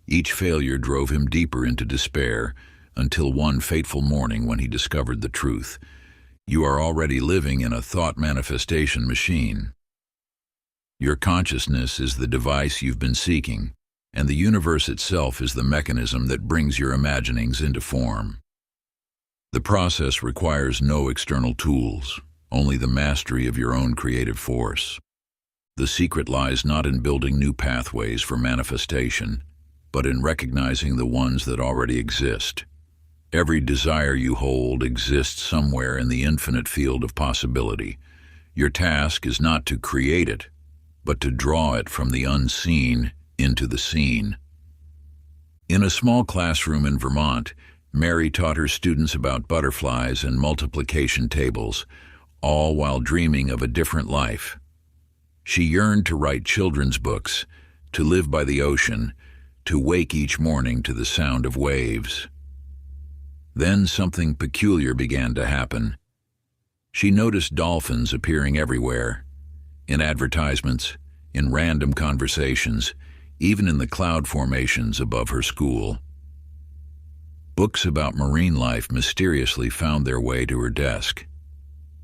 Each failure drove him deeper into despair, until one fateful morning when he discovered the truth. You are already living in a thought manifestation machine. Your consciousness is the device you've been seeking, and the universe itself is the mechanism that brings your imaginings into form. The process requires no external tools, only the mastery of your own creative force. The secret lies not in building new pathways for manifestation, but in recognizing the ones that already exist. Every desire you hold exists somewhere in the infinite field of possibility. Your task is not to create it, but to draw it from the unseen into the seen. In a small classroom in Vermont, Mary taught her students about butterflies and multiplication tables, all while dreaming of a different life. She yearned to write children's books, to live by the ocean, to wake each morning to the sound of waves. Then something peculiar began to happen. She noticed dolphins appearing everywhere, in advertisements, in random conversations, even in the cloud formations above her school. Books about marine life mysteriously found their way to her desk.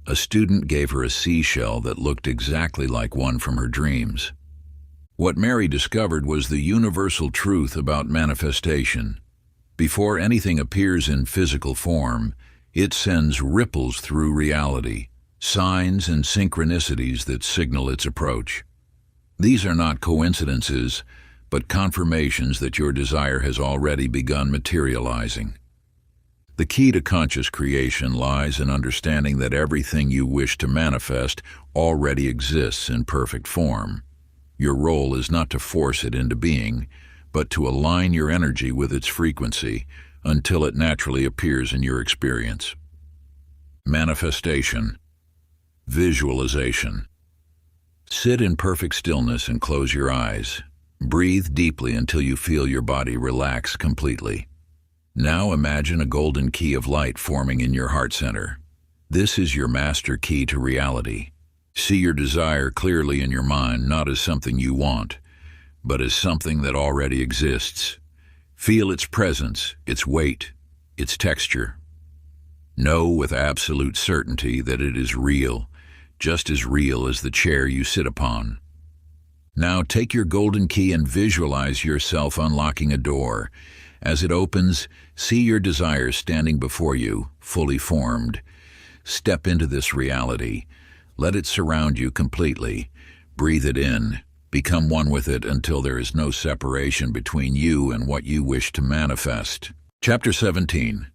A student gave her a seashell that looked exactly like one from her dreams. What Mary discovered was the universal truth about manifestation. Before anything appears in physical form, it sends ripples through reality, signs and synchronicities that signal its approach. These are not coincidences, but confirmations that your desire has already begun materializing. The key to conscious creation lies in understanding that everything you wish to manifest already exists in perfect form. Your role is not to force it into being, but to align your energy with its frequency until it naturally appears in your experience. Manifestation. Visualization. Sit in perfect stillness and close your eyes. Breathe deeply until you feel your body relax completely. Now imagine a golden key of light forming in your heart center. This is your master key to reality. See your desire clearly in your mind, not as something you want, but as something that already exists. Feel its presence, its weight, its texture. Know with absolute certainty that it is real, just as real as the chair you sit upon. Now take your golden key and visualize yourself unlocking a door. As it opens, see your desire standing before you, fully formed. Step into this reality. Let it surround you completely. Breathe it in. Become one with it until there is no separation between you and what you wish to manifest. Chapter 17.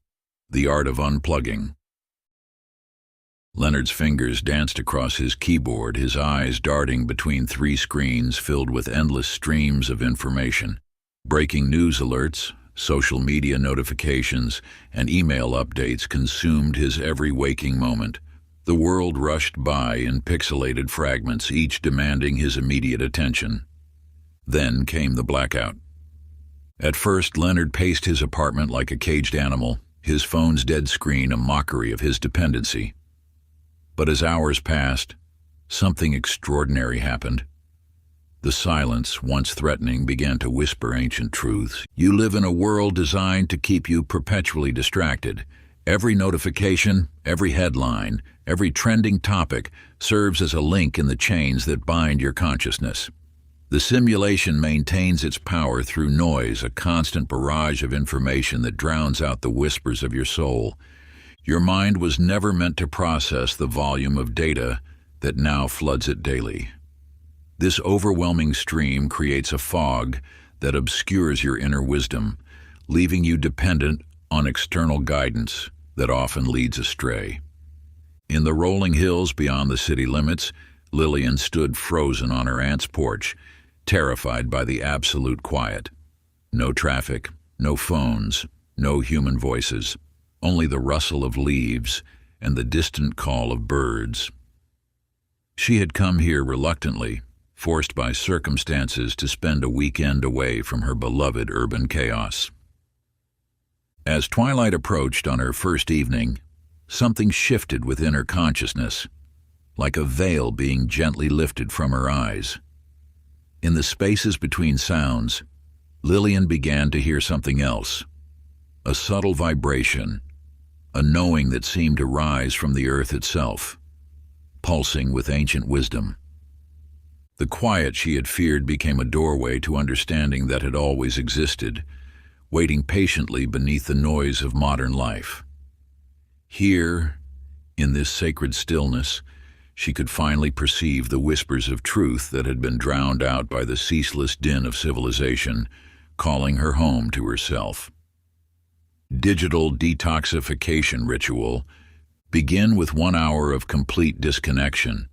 The Art of Unplugging. Leonard's fingers danced across his keyboard, his eyes darting between 3 screens filled with endless streams of information. Breaking news alerts, social media notifications, and email updates consumed his every waking moment. The world rushed by in pixelated fragments, each demanding his immediate attention. Then came the blackout. At first, Leonard paced his apartment like a caged animal, his phone's dead screen a mockery of his dependency. But as hours passed, something extraordinary happened. The silence, once threatening, began to whisper ancient truths. You live in a world designed to keep you perpetually distracted. Every notification, every headline, every trending topic serves as a link in the chains that bind your consciousness. The simulation maintains its power through noise, a constant barrage of information that drowns out the whispers of your soul. Your mind was never meant to process the volume of data that now floods it daily. This overwhelming stream creates a fog that obscures your inner wisdom, leaving you dependent on external guidance that often leads astray. In the rolling hills beyond the city limits, Lillian stood frozen on her aunt's porch, terrified by the absolute quiet. No traffic, no phones, no human voices, only the rustle of leaves and the distant call of birds. She had come here reluctantly, forced by circumstances to spend a weekend away from her beloved urban chaos. As twilight approached on her first evening, something shifted within her consciousness, like a veil being gently lifted from her eyes. In the spaces between sounds, Lillian began to hear something else, a subtle vibration, a knowing that seemed to rise from the earth itself, pulsing with ancient wisdom. The quiet she had feared became a doorway to understanding that had always existed, waiting patiently beneath the noise of modern life. Here, in this sacred stillness, she could finally perceive the whispers of truth that had been drowned out by the ceaseless din of civilization, calling her home to herself. Digital detoxification ritual. Begin with 1 hour of complete disconnection.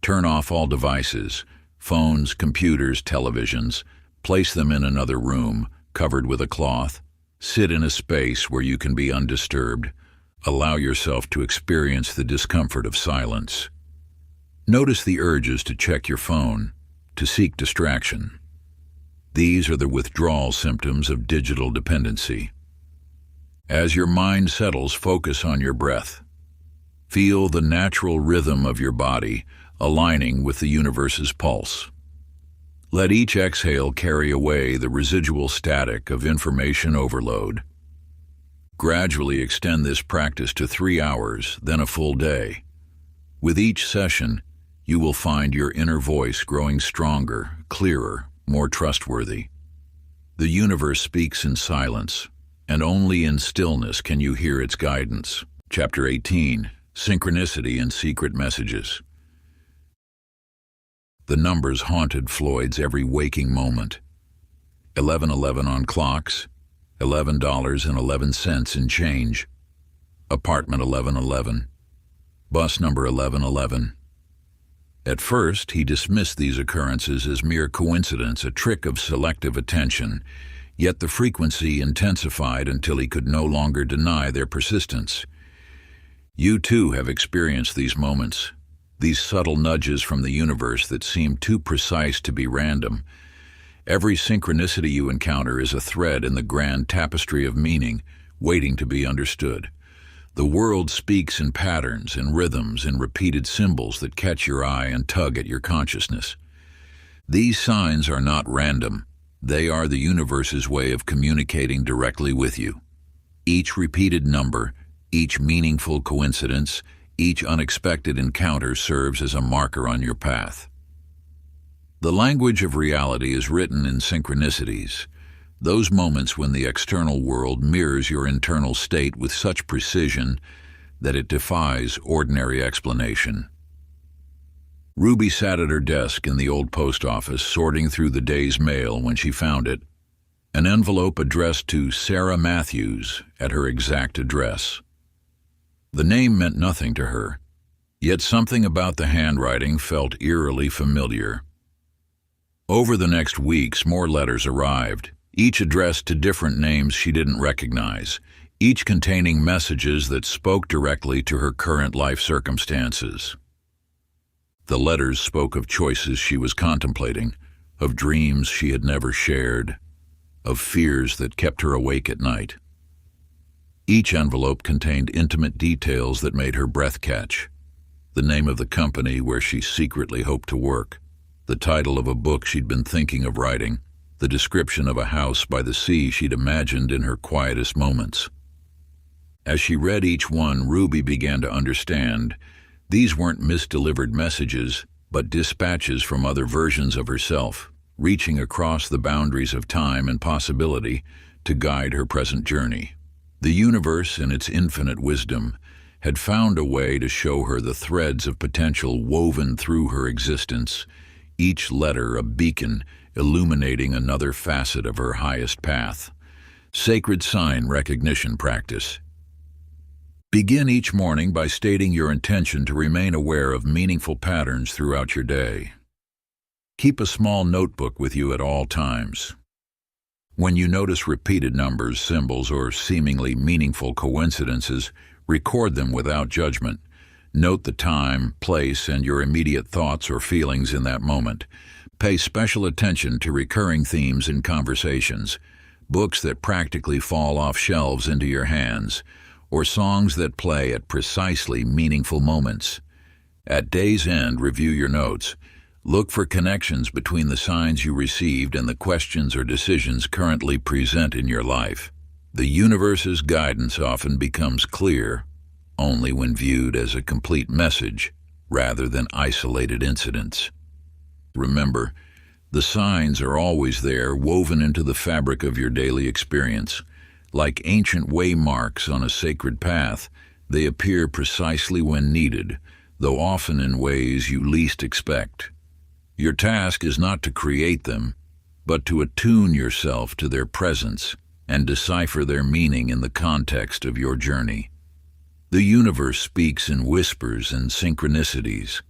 Turn off all devices, phones, computers, televisions. Place them in another room, covered with a cloth. Sit in a space where you can be undisturbed. Allow yourself to experience the discomfort of silence. Notice the urges to check your phone, to seek distraction. These are the withdrawal symptoms of digital dependency. As your mind settles, focus on your breath. Feel the natural rhythm of your body aligning with the universe's pulse. Let each exhale carry away the residual static of information overload. Gradually extend this practice to 3 hours, then a full day. With each session, you will find your inner voice growing stronger, clearer, more trustworthy. The universe speaks in silence, and only in stillness can you hear its guidance. Chapter 18, Synchronicity and Secret Messages. The numbers haunted Floyd's every waking moment. 11:11 on clocks, $11.11 in change. Apartment 1111. Bus number 1111. At first, he dismissed these occurrences as mere coincidence, a trick of selective attention, yet the frequency intensified until he could no longer deny their persistence. You too have experienced these moments, these subtle nudges from the universe that seem too precise to be random. Every synchronicity you encounter is a thread in the grand tapestry of meaning, waiting to be understood. The world speaks in patterns, in rhythms, in repeated symbols that catch your eye and tug at your consciousness. These signs are not random. They are the universe's way of communicating directly with you. Each repeated number, each meaningful coincidence, each unexpected encounter serves as a marker on your path. The language of reality is written in synchronicities, those moments when the external world mirrors your internal state with such precision that it defies ordinary explanation. Ruby sat at her desk in the old post office, sorting through the day's mail when she found it, an envelope addressed to Sarah Matthews at her exact address. The name meant nothing to her, yet something about the handwriting felt eerily familiar. Over the next weeks, more letters arrived, each addressed to different names she didn't recognize, each containing messages that spoke directly to her current life circumstances. The letters spoke of choices she was contemplating, of dreams she had never shared, of fears that kept her awake at night. Each envelope contained intimate details that made her breath catch: the name of the company where she secretly hoped to work, the title of a book she'd been thinking of writing, the description of a house by the sea she'd imagined in her quietest moments. As she read each one, Ruby began to understand these weren't misdelivered messages, but dispatches from other versions of herself, reaching across the boundaries of time and possibility to guide her present journey. The universe, in its infinite wisdom, had found a way to show her the threads of potential woven through her existence, each letter a beacon illuminating another facet of her highest path. Sacred sign recognition practice. Begin each morning by stating your intention to remain aware of meaningful patterns throughout your day. Keep a small notebook with you at all times. When you notice repeated numbers, symbols, or seemingly meaningful coincidences, record them without judgment. Note the time, place, and your immediate thoughts or feelings in that moment. Pay special attention to recurring themes in conversations, books that practically fall off shelves into your hands, or songs that play at precisely meaningful moments. At day's end, review your notes. Look for connections between the signs you received and the questions or decisions currently present in your life. The universe's guidance often becomes clear only when viewed as a complete message rather than isolated incidents. Remember, the signs are always there, woven into the fabric of your daily experience. Like ancient waymarks on a sacred path, they appear precisely when needed, though often in ways you least expect. Your task is not to create them, but to attune yourself to their presence and decipher their meaning in the context of your journey. The universe speaks in whispers and synchronicities,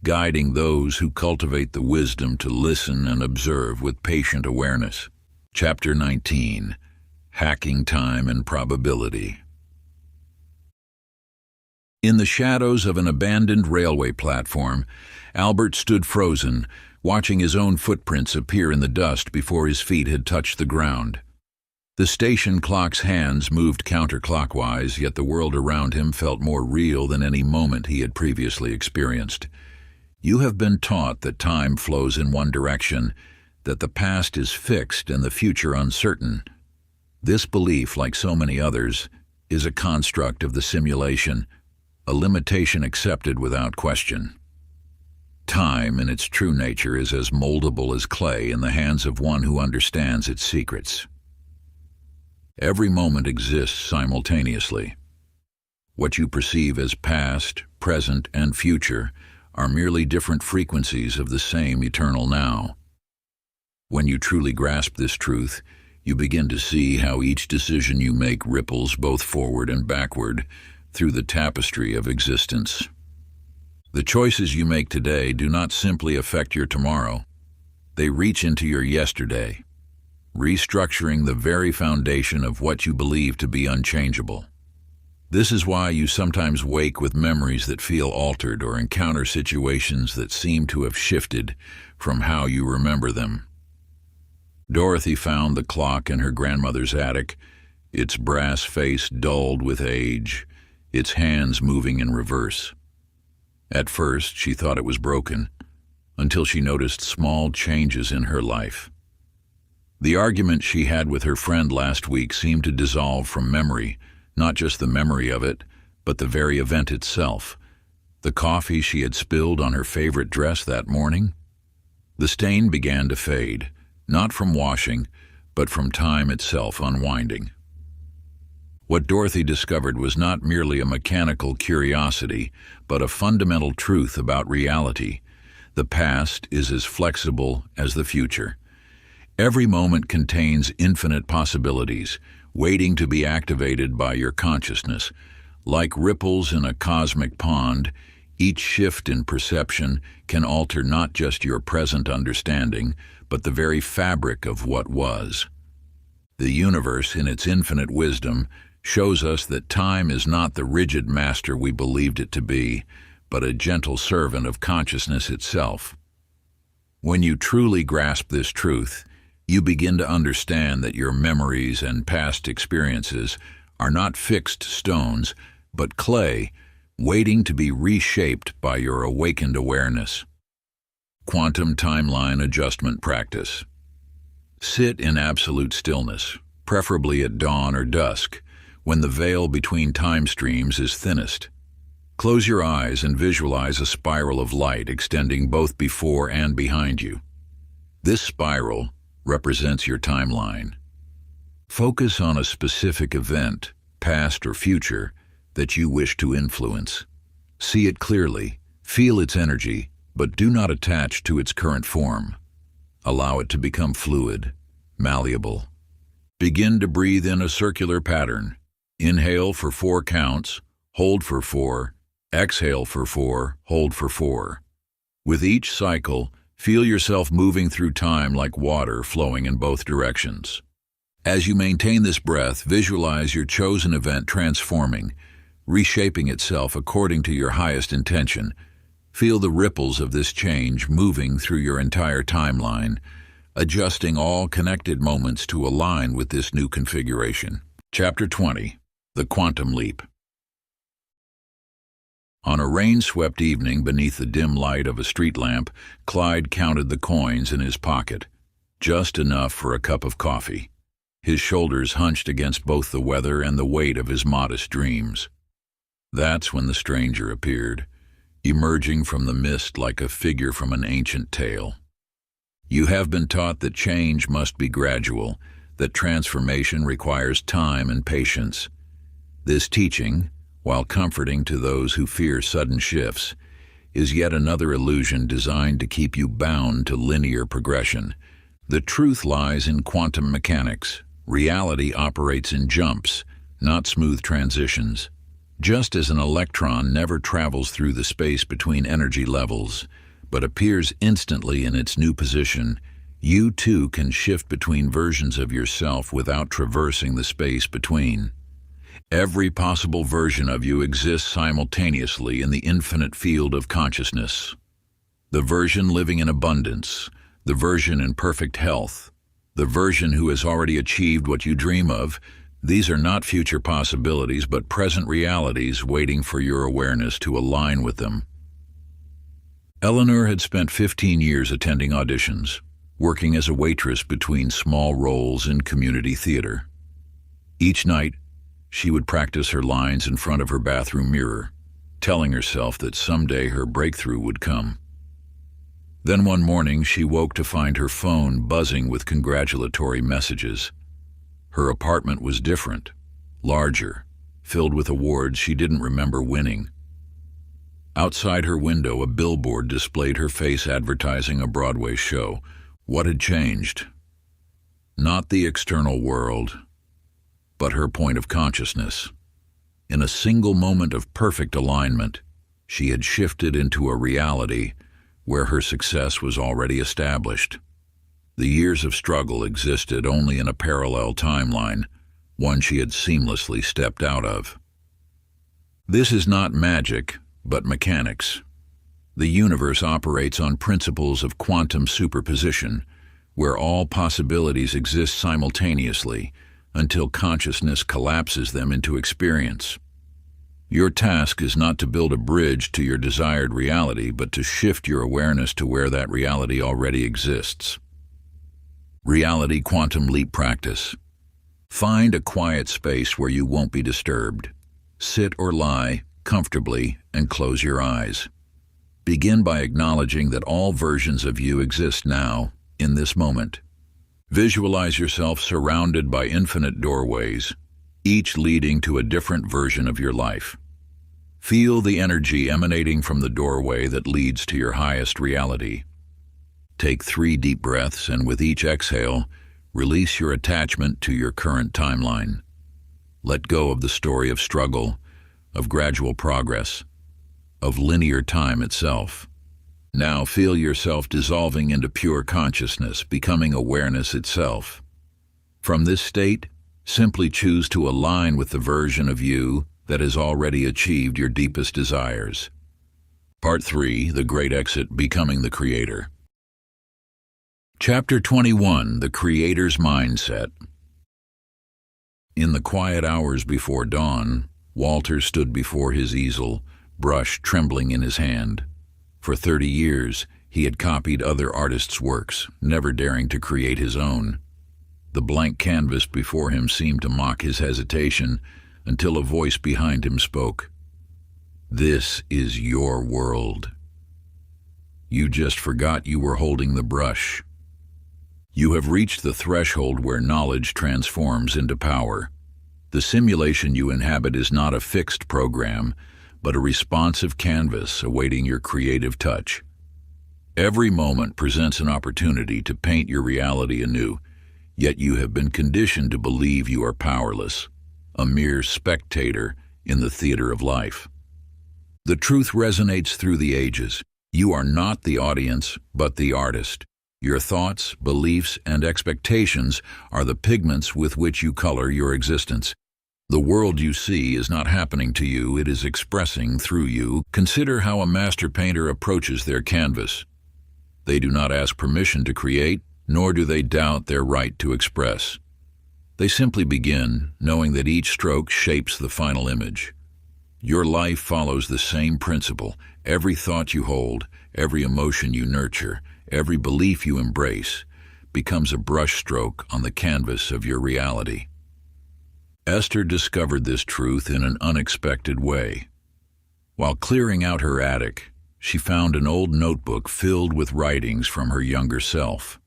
guiding those who cultivate the wisdom to listen and observe with patient awareness. Chapter 19. Hacking Time and Probability. In the shadows of an abandoned railway platform, Albert stood frozen, watching his own footprints appear in the dust before his feet had touched the ground. The station clock's hands moved counterclockwise, yet the world around him felt more real than any moment he had previously experienced. You have been taught that time flows in one direction, that the past is fixed and the future uncertain. This belief, like so many others, is a construct of the simulation, a limitation accepted without question. Time, in its true nature, is as moldable as clay in the hands of one who understands its secrets. Every moment exists simultaneously. What you perceive as past, present, and future are merely different frequencies of the same eternal now. When you truly grasp this truth, you begin to see how each decision you make ripples both forward and backward through the tapestry of existence. The choices you make today do not simply affect your tomorrow. They reach into your yesterday, restructuring the very foundation of what you believe to be unchangeable. This is why you sometimes wake with memories that feel altered or encounter situations that seem to have shifted from how you remember them. Dorothy found the clock in her grandmother's attic, its brass face dulled with age, its hands moving in reverse. At first, she thought it was broken, until she noticed small changes in her life. The argument she had with her friend last week seemed to dissolve from memory, not just the memory of it, but the very event itself. The coffee she had spilled on her favorite dress that morning. The stain began to fade, not from washing, but from time itself unwinding. What Dorothy discovered was not merely a mechanical curiosity, but a fundamental truth about reality. The past is as flexible as the future. Every moment contains infinite possibilities, waiting to be activated by your consciousness. Like ripples in a cosmic pond, each shift in perception can alter not just your present understanding, but the very fabric of what was. The universe, in its infinite wisdom, shows us that time is not the rigid master we believed it to be, but a gentle servant of consciousness itself. When you truly grasp this truth, you begin to understand that your memories and past experiences are not fixed stones, but clay, waiting to be reshaped by your awakened awareness. Quantum timeline adjustment practice. Sit in absolute stillness, preferably at dawn or dusk, when the veil between time streams is thinnest. Close your eyes and visualize a spiral of light extending both before and behind you. This spiral represents your timeline. Focus on a specific event, past or future, that you wish to influence. See it clearly, feel its energy, but do not attach to its current form. Allow it to become fluid, malleable. Begin to breathe in a circular pattern. Inhale for 4 counts, hold for 4, exhale for 4, hold for 4. With each cycle, feel yourself moving through time like water flowing in both directions. As you maintain this breath, visualize your chosen event transforming, reshaping itself according to your highest intention. Feel the ripples of this change moving through your entire timeline, adjusting all connected moments to align with this new configuration. Chapter 20. The Quantum Leap. On a rain-swept evening beneath the dim light of a street lamp, Clyde counted the coins in his pocket, just enough for a cup of coffee. His shoulders hunched against both the weather and the weight of his modest dreams. That's when the stranger appeared, emerging from the mist like a figure from an ancient tale. You have been taught that change must be gradual, that transformation requires time and patience. This teaching, while comforting to those who fear sudden shifts, is yet another illusion designed to keep you bound to linear progression. The truth lies in quantum mechanics. Reality operates in jumps, not smooth transitions. Just as an electron never travels through the space between energy levels, but appears instantly in its new position, you too can shift between versions of yourself without traversing the space between. Every possible version of you exists simultaneously in the infinite field of consciousness. The version living in abundance, the version in perfect health, the version who has already achieved what you dream of. These are not future possibilities, but present realities waiting for your awareness to align with them. Eleanor had spent 15 years attending auditions, working as a waitress between small roles in community theater. Each night, she would practice her lines in front of her bathroom mirror, telling herself that someday her breakthrough would come. Then one morning, she woke to find her phone buzzing with congratulatory messages. Her apartment was different, larger, filled with awards she didn't remember winning. Outside her window, a billboard displayed her face advertising a Broadway show. What had changed? Not the external world, but her point of consciousness. In a single moment of perfect alignment, she had shifted into a reality where her success was already established. The years of struggle existed only in a parallel timeline, one she had seamlessly stepped out of. This is not magic, but mechanics. The universe operates on principles of quantum superposition, where all possibilities exist simultaneously until consciousness collapses them into experience. Your task is not to build a bridge to your desired reality, but to shift your awareness to where that reality already exists. Reality Quantum Leap Practice. Find a quiet space where you won't be disturbed. Sit or lie comfortably and close your eyes. Begin by acknowledging that all versions of you exist now, in this moment. Visualize yourself surrounded by infinite doorways, each leading to a different version of your life. Feel the energy emanating from the doorway that leads to your highest reality. Take 3 deep breaths, and with each exhale, release your attachment to your current timeline. Let go of the story of struggle, of gradual progress, of linear time itself. Now feel yourself dissolving into pure consciousness, becoming awareness itself. From this state, simply choose to align with the version of you that has already achieved your deepest desires. Part 3, The Great Exit, Becoming the Creator. Chapter 21, The Creator's Mindset. In the quiet hours before dawn, Walter stood before his easel, brush trembling in his hand. For 30 years, he had copied other artists' works, never daring to create his own. The blank canvas before him seemed to mock his hesitation, until a voice behind him spoke. "This is your world. You just forgot you were holding the brush." You have reached the threshold where knowledge transforms into power. The simulation you inhabit is not a fixed program, but a responsive canvas awaiting your creative touch. Every moment presents an opportunity to paint your reality anew, yet you have been conditioned to believe you are powerless, a mere spectator in the theater of life. The truth resonates through the ages. You are not the audience, but the artist. Your thoughts, beliefs, and expectations are the pigments with which you color your existence. The world you see is not happening to you, it is expressing through you. Consider how a master painter approaches their canvas. They do not ask permission to create, nor do they doubt their right to express. They simply begin, knowing that each stroke shapes the final image. Your life follows the same principle. Every thought you hold, every emotion you nurture, every belief you embrace, becomes a brushstroke on the canvas of your reality. Esther discovered this truth in an unexpected way. While clearing out her attic, she found an old notebook filled with writings from her younger self.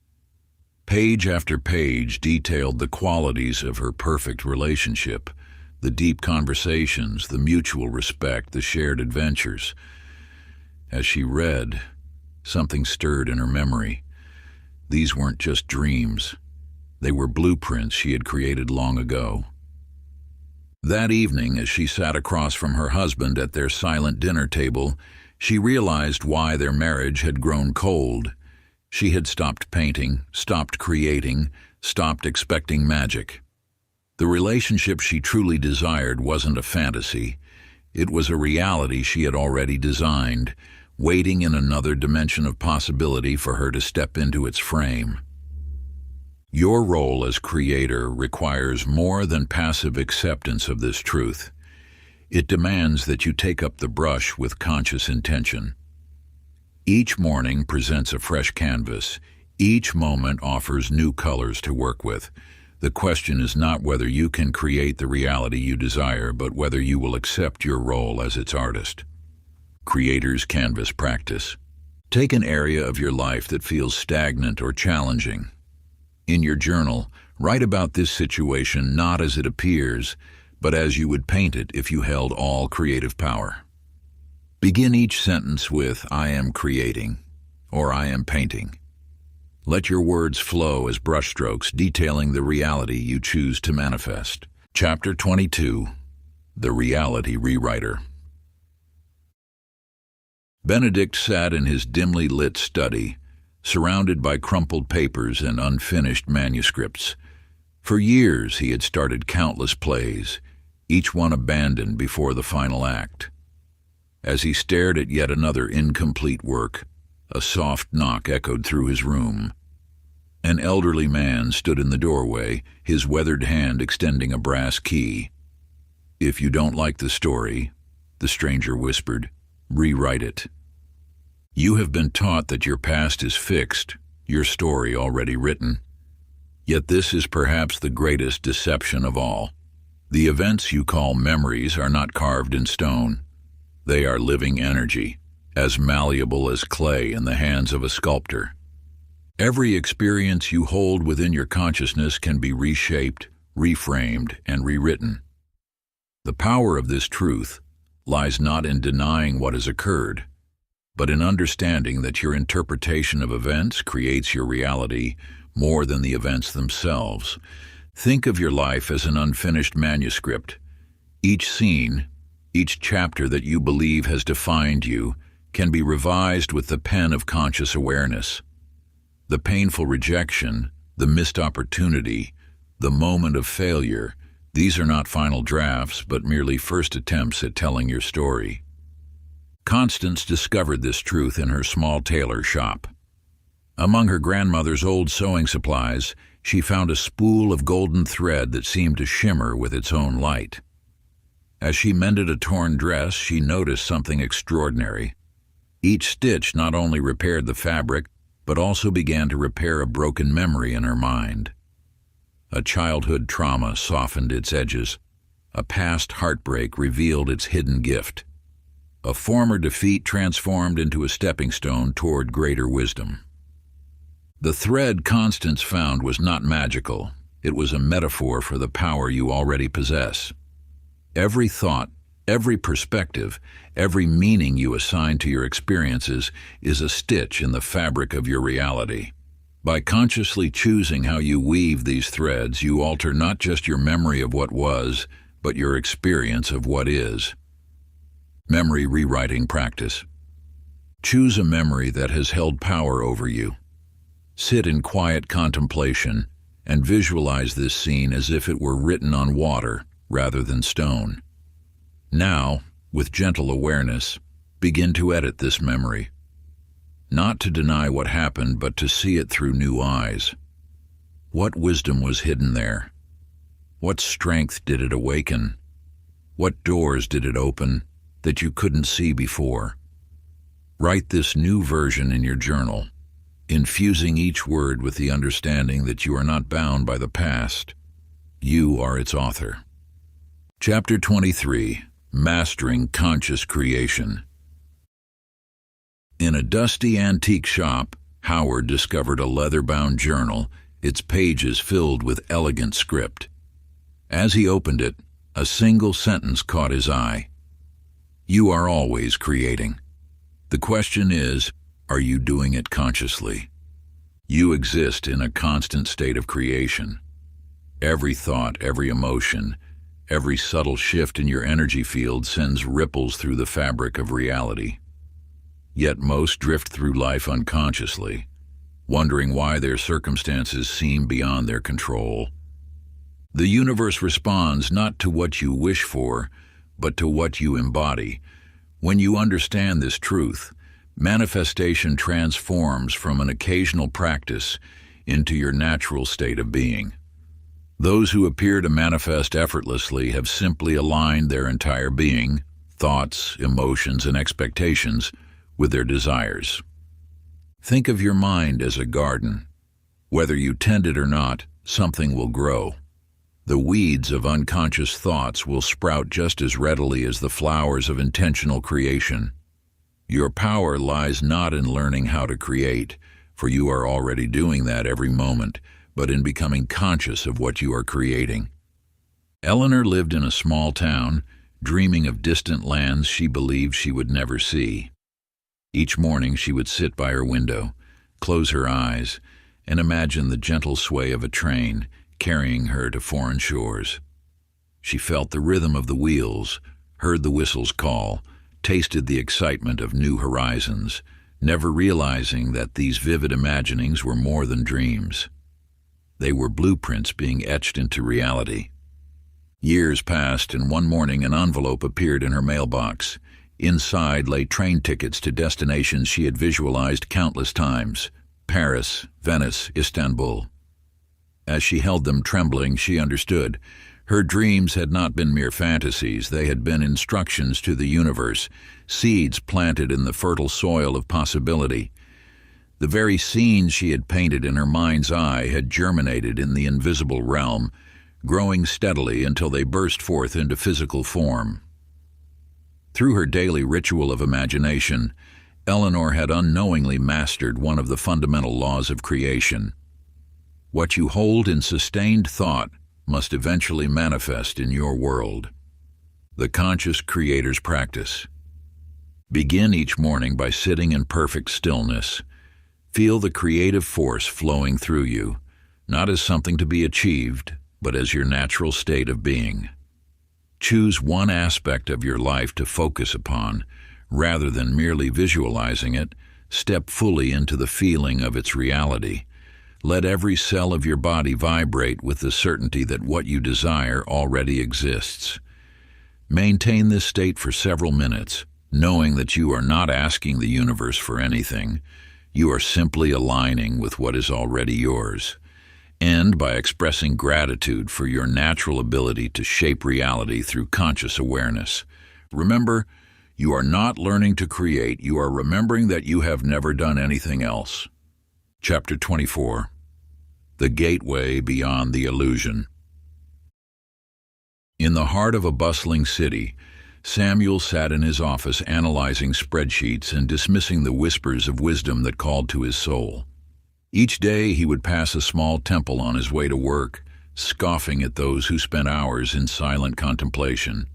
Page after page detailed the qualities of her perfect relationship, the deep conversations, the mutual respect, the shared adventures. As she read, something stirred in her memory. These weren't just dreams. They were blueprints she had created long ago. That evening, as she sat across from her husband at their silent dinner table, she realized why their marriage had grown cold. She had stopped painting, stopped creating, stopped expecting magic. The relationship she truly desired wasn't a fantasy. It was a reality she had already designed, waiting in another dimension of possibility for her to step into its frame. Your role as creator requires more than passive acceptance of this truth. It demands that you take up the brush with conscious intention. Each morning presents a fresh canvas. Each moment offers new colors to work with. The question is not whether you can create the reality you desire, but whether you will accept your role as its artist. Creator's Canvas Practice. Take an area of your life that feels stagnant or challenging. In your journal, write about this situation not as it appears, but as you would paint it if you held all creative power. Begin each sentence with, "I am creating," or "I am painting." Let your words flow as brushstrokes detailing the reality you choose to manifest. Chapter 22. The Reality Rewriter. Benedict sat in his dimly lit study, surrounded by crumpled papers and unfinished manuscripts. For years he had started countless plays, each one abandoned before the final act. As he stared at yet another incomplete work, a soft knock echoed through his room. An elderly man stood in the doorway, his weathered hand extending a brass key. "If you don't like the story," the stranger whispered, "rewrite it. You have been taught that your past is fixed, your story already written. Yet this is perhaps the greatest deception of all. The events you call memories are not carved in stone. They are living energy, as malleable as clay in the hands of a sculptor. Every experience you hold within your consciousness can be reshaped, reframed, and rewritten. The power of this truth lies not in denying what has occurred, but in understanding that your interpretation of events creates your reality more than the events themselves. Think of your life as an unfinished manuscript. Each scene, each chapter that you believe has defined you, can be revised with the pen of conscious awareness. The painful rejection, the missed opportunity, the moment of failure, these are not final drafts, but merely first attempts at telling your story. Constance discovered this truth in her small tailor shop. Among her grandmother's old sewing supplies, she found a spool of golden thread that seemed to shimmer with its own light. As she mended a torn dress, she noticed something extraordinary. Each stitch not only repaired the fabric, but also began to repair a broken memory in her mind. A childhood trauma softened its edges. A past heartbreak revealed its hidden gift. A former defeat transformed into a stepping stone toward greater wisdom. The thread Constance found was not magical. It was a metaphor for the power you already possess. Every thought, every perspective, every meaning you assign to your experiences is a stitch in the fabric of your reality. By consciously choosing how you weave these threads, you alter not just your memory of what was, but your experience of what is. Memory rewriting practice. Choose a memory that has held power over you. Sit in quiet contemplation and visualize this scene as if it were written on water rather than stone. Now, with gentle awareness, begin to edit this memory. Not to deny what happened, but to see it through new eyes. What wisdom was hidden there? What strength did it awaken? What doors did it open that you couldn't see before? Write this new version in your journal, infusing each word with the understanding that you are not bound by the past. You are its author. Chapter 23. Mastering Conscious Creation. In a dusty antique shop, Howard discovered a leather-bound journal, its pages filled with elegant script. As he opened it, a single sentence caught his eye. You are always creating. The question is, are you doing it consciously? You exist in a constant state of creation. Every thought, every emotion, every subtle shift in your energy field sends ripples through the fabric of reality. Yet most drift through life unconsciously, wondering why their circumstances seem beyond their control. The universe responds not to what you wish for, but to what you embody. When you understand this truth, manifestation transforms from an occasional practice into your natural state of being. Those who appear to manifest effortlessly have simply aligned their entire being, thoughts, emotions, and expectations with their desires. Think of your mind as a garden. Whether you tend it or not, something will grow. The weeds of unconscious thoughts will sprout just as readily as the flowers of intentional creation. Your power lies not in learning how to create, for you are already doing that every moment, but in becoming conscious of what you are creating. Eleanor lived in a small town, dreaming of distant lands she believed she would never see. Each morning she would sit by her window, close her eyes, and imagine the gentle sway of a train carrying her to foreign shores. She felt the rhythm of the wheels, heard the whistles call, tasted the excitement of new horizons, never realizing that these vivid imaginings were more than dreams. They were blueprints being etched into reality. Years passed, and one morning an envelope appeared in her mailbox. Inside lay train tickets to destinations she had visualized countless times: Paris, Venice, Istanbul. As she held them trembling, she understood. Her dreams had not been mere fantasies. They had been instructions to the universe, seeds planted in the fertile soil of possibility. The very scenes she had painted in her mind's eye had germinated in the invisible realm, growing steadily until they burst forth into physical form. Through her daily ritual of imagination, Eleanor had unknowingly mastered one of the fundamental laws of creation. What you hold in sustained thought must eventually manifest in your world. The Conscious Creator's Practice. Begin each morning by sitting in perfect stillness. Feel the creative force flowing through you, not as something to be achieved, but as your natural state of being. Choose one aspect of your life to focus upon. Rather than merely visualizing it, step fully into the feeling of its reality. Let every cell of your body vibrate with the certainty that what you desire already exists. Maintain this state for several minutes, knowing that you are not asking the universe for anything. You are simply aligning with what is already yours. End by expressing gratitude for your natural ability to shape reality through conscious awareness. Remember, you are not learning to create, you are remembering that you have never done anything else. Chapter 24. The Gateway Beyond the Illusion. In the heart of a bustling city, Samuel sat in his office analyzing spreadsheets and dismissing the whispers of wisdom that called to his soul. Each day he would pass a small temple on his way to work, scoffing at those who spent hours in silent contemplation.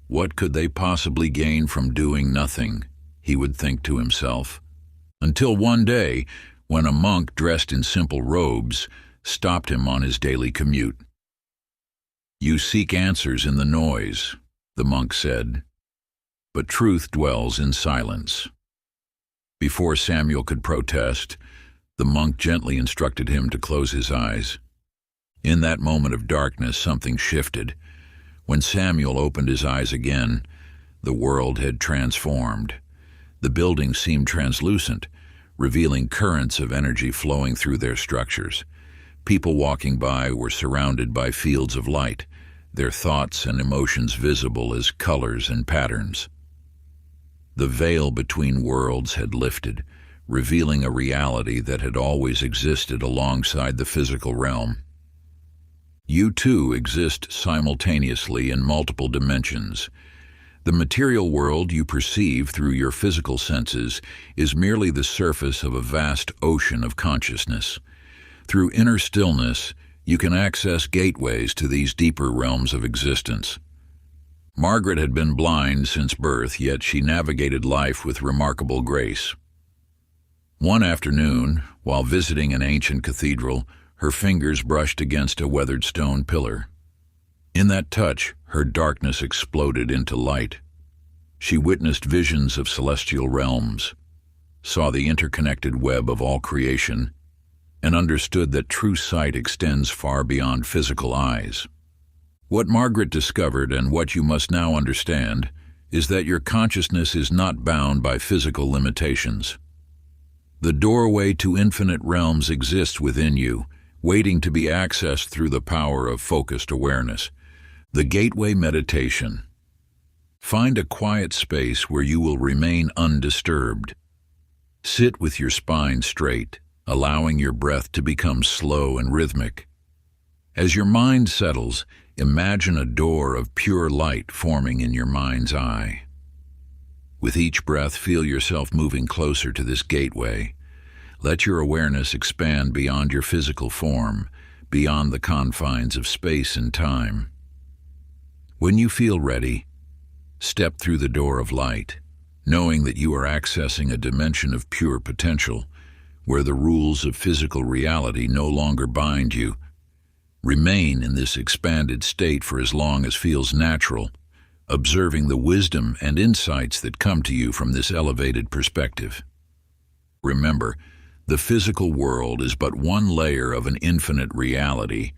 What could they possibly gain from doing nothing, he would think to himself. Until one day, when a monk dressed in simple robes stopped him on his daily commute. "You seek answers in the noise," the monk said, "but truth dwells in silence." Before Samuel could protest, the monk gently instructed him to close his eyes. In that moment of darkness, something shifted. When Samuel opened his eyes again, the world had transformed. The buildings seemed translucent, revealing currents of energy flowing through their structures. People walking by were surrounded by fields of light, their thoughts and emotions visible as colors and patterns. The veil between worlds had lifted, revealing a reality that had always existed alongside the physical realm. You too exist simultaneously in multiple dimensions. The material world you perceive through your physical senses is merely the surface of a vast ocean of consciousness. Through inner stillness, you can access gateways to these deeper realms of existence. Margaret had been blind since birth, yet she navigated life with remarkable grace. One afternoon, while visiting an ancient cathedral, her fingers brushed against a weathered stone pillar. In that touch, her darkness exploded into light. She witnessed visions of celestial realms, saw the interconnected web of all creation, and understood that true sight extends far beyond physical eyes. What Margaret discovered, and what you must now understand, is that your consciousness is not bound by physical limitations. The doorway to infinite realms exists within you, waiting to be accessed through the power of focused awareness. The Gateway Meditation. Find a quiet space where you will remain undisturbed. Sit with your spine straight, allowing your breath to become slow and rhythmic. As your mind settles, imagine a door of pure light forming in your mind's eye. With each breath, feel yourself moving closer to this gateway. Let your awareness expand beyond your physical form, beyond the confines of space and time. When you feel ready, step through the door of light, knowing that you are accessing a dimension of pure potential, where the rules of physical reality no longer bind you. Remain in this expanded state for as long as feels natural, observing the wisdom and insights that come to you from this elevated perspective. Remember, the physical world is but one layer of an infinite reality.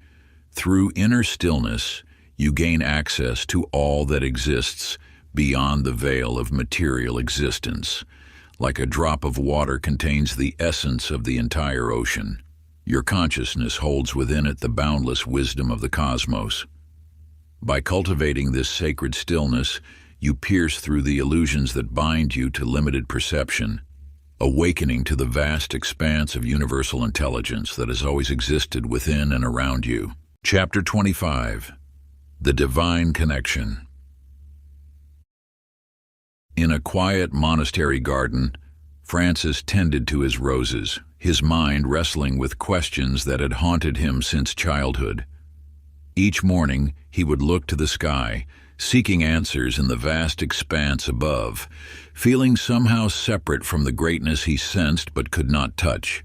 Through inner stillness, you gain access to all that exists beyond the veil of material existence. Like a drop of water contains the essence of the entire ocean, your consciousness holds within it the boundless wisdom of the cosmos. By cultivating this sacred stillness, you pierce through the illusions that bind you to limited perception, awakening to the vast expanse of universal intelligence that has always existed within and around you. Chapter 25. The Divine Connection. In a quiet monastery garden, Francis tended to his roses, his mind wrestling with questions that had haunted him since childhood. Each morning, he would look to the sky, seeking answers in the vast expanse above, feeling somehow separate from the greatness he sensed but could not touch.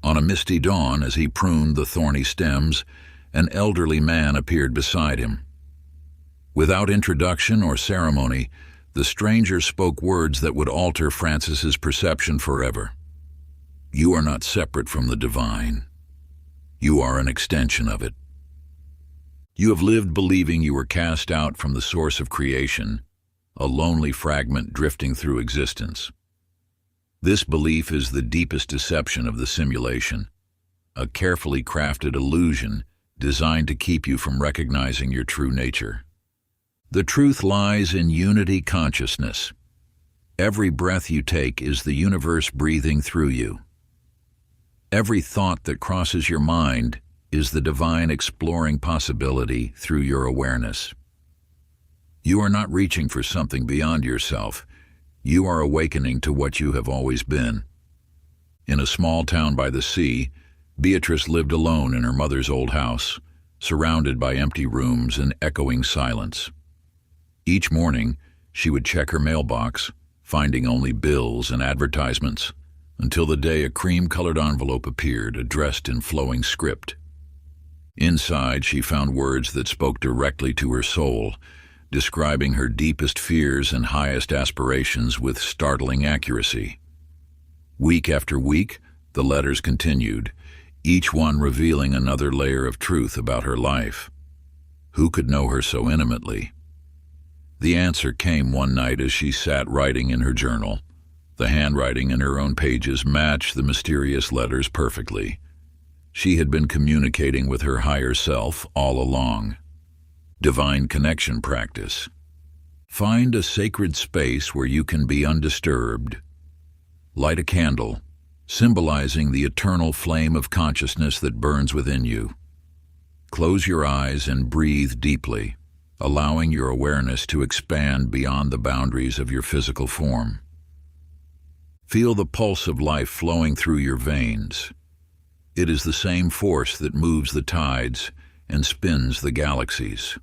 On a misty dawn, as he pruned the thorny stems, an elderly man appeared beside him. Without introduction or ceremony, the stranger spoke words that would alter Francis's perception forever. You are not separate from the divine. You are an extension of it. You have lived believing you were cast out from the source of creation, a lonely fragment drifting through existence. This belief is the deepest deception of the simulation, a carefully crafted illusion designed to keep you from recognizing your true nature. The truth lies in unity consciousness. Every breath you take is the universe breathing through you. Every thought that crosses your mind is the divine exploring possibility through your awareness. You are not reaching for something beyond yourself. You are awakening to what you have always been. In a small town by the sea, Beatrice lived alone in her mother's old house, surrounded by empty rooms and echoing silence. Each morning, she would check her mailbox, finding only bills and advertisements, until the day a cream-colored envelope appeared, addressed in flowing script. Inside, she found words that spoke directly to her soul, describing her deepest fears and highest aspirations with startling accuracy. Week after week, the letters continued, each one revealing another layer of truth about her life. Who could know her so intimately? The answer came one night as she sat writing in her journal. The handwriting in her own pages matched the mysterious letters perfectly. She had been communicating with her higher self all along. Divine connection practice. Find a sacred space where you can be undisturbed. Light a candle, symbolizing the eternal flame of consciousness that burns within you. Close your eyes and breathe deeply, allowing your awareness to expand beyond the boundaries of your physical form. Feel the pulse of life flowing through your veins. It is the same force that moves the tides and spins the galaxies.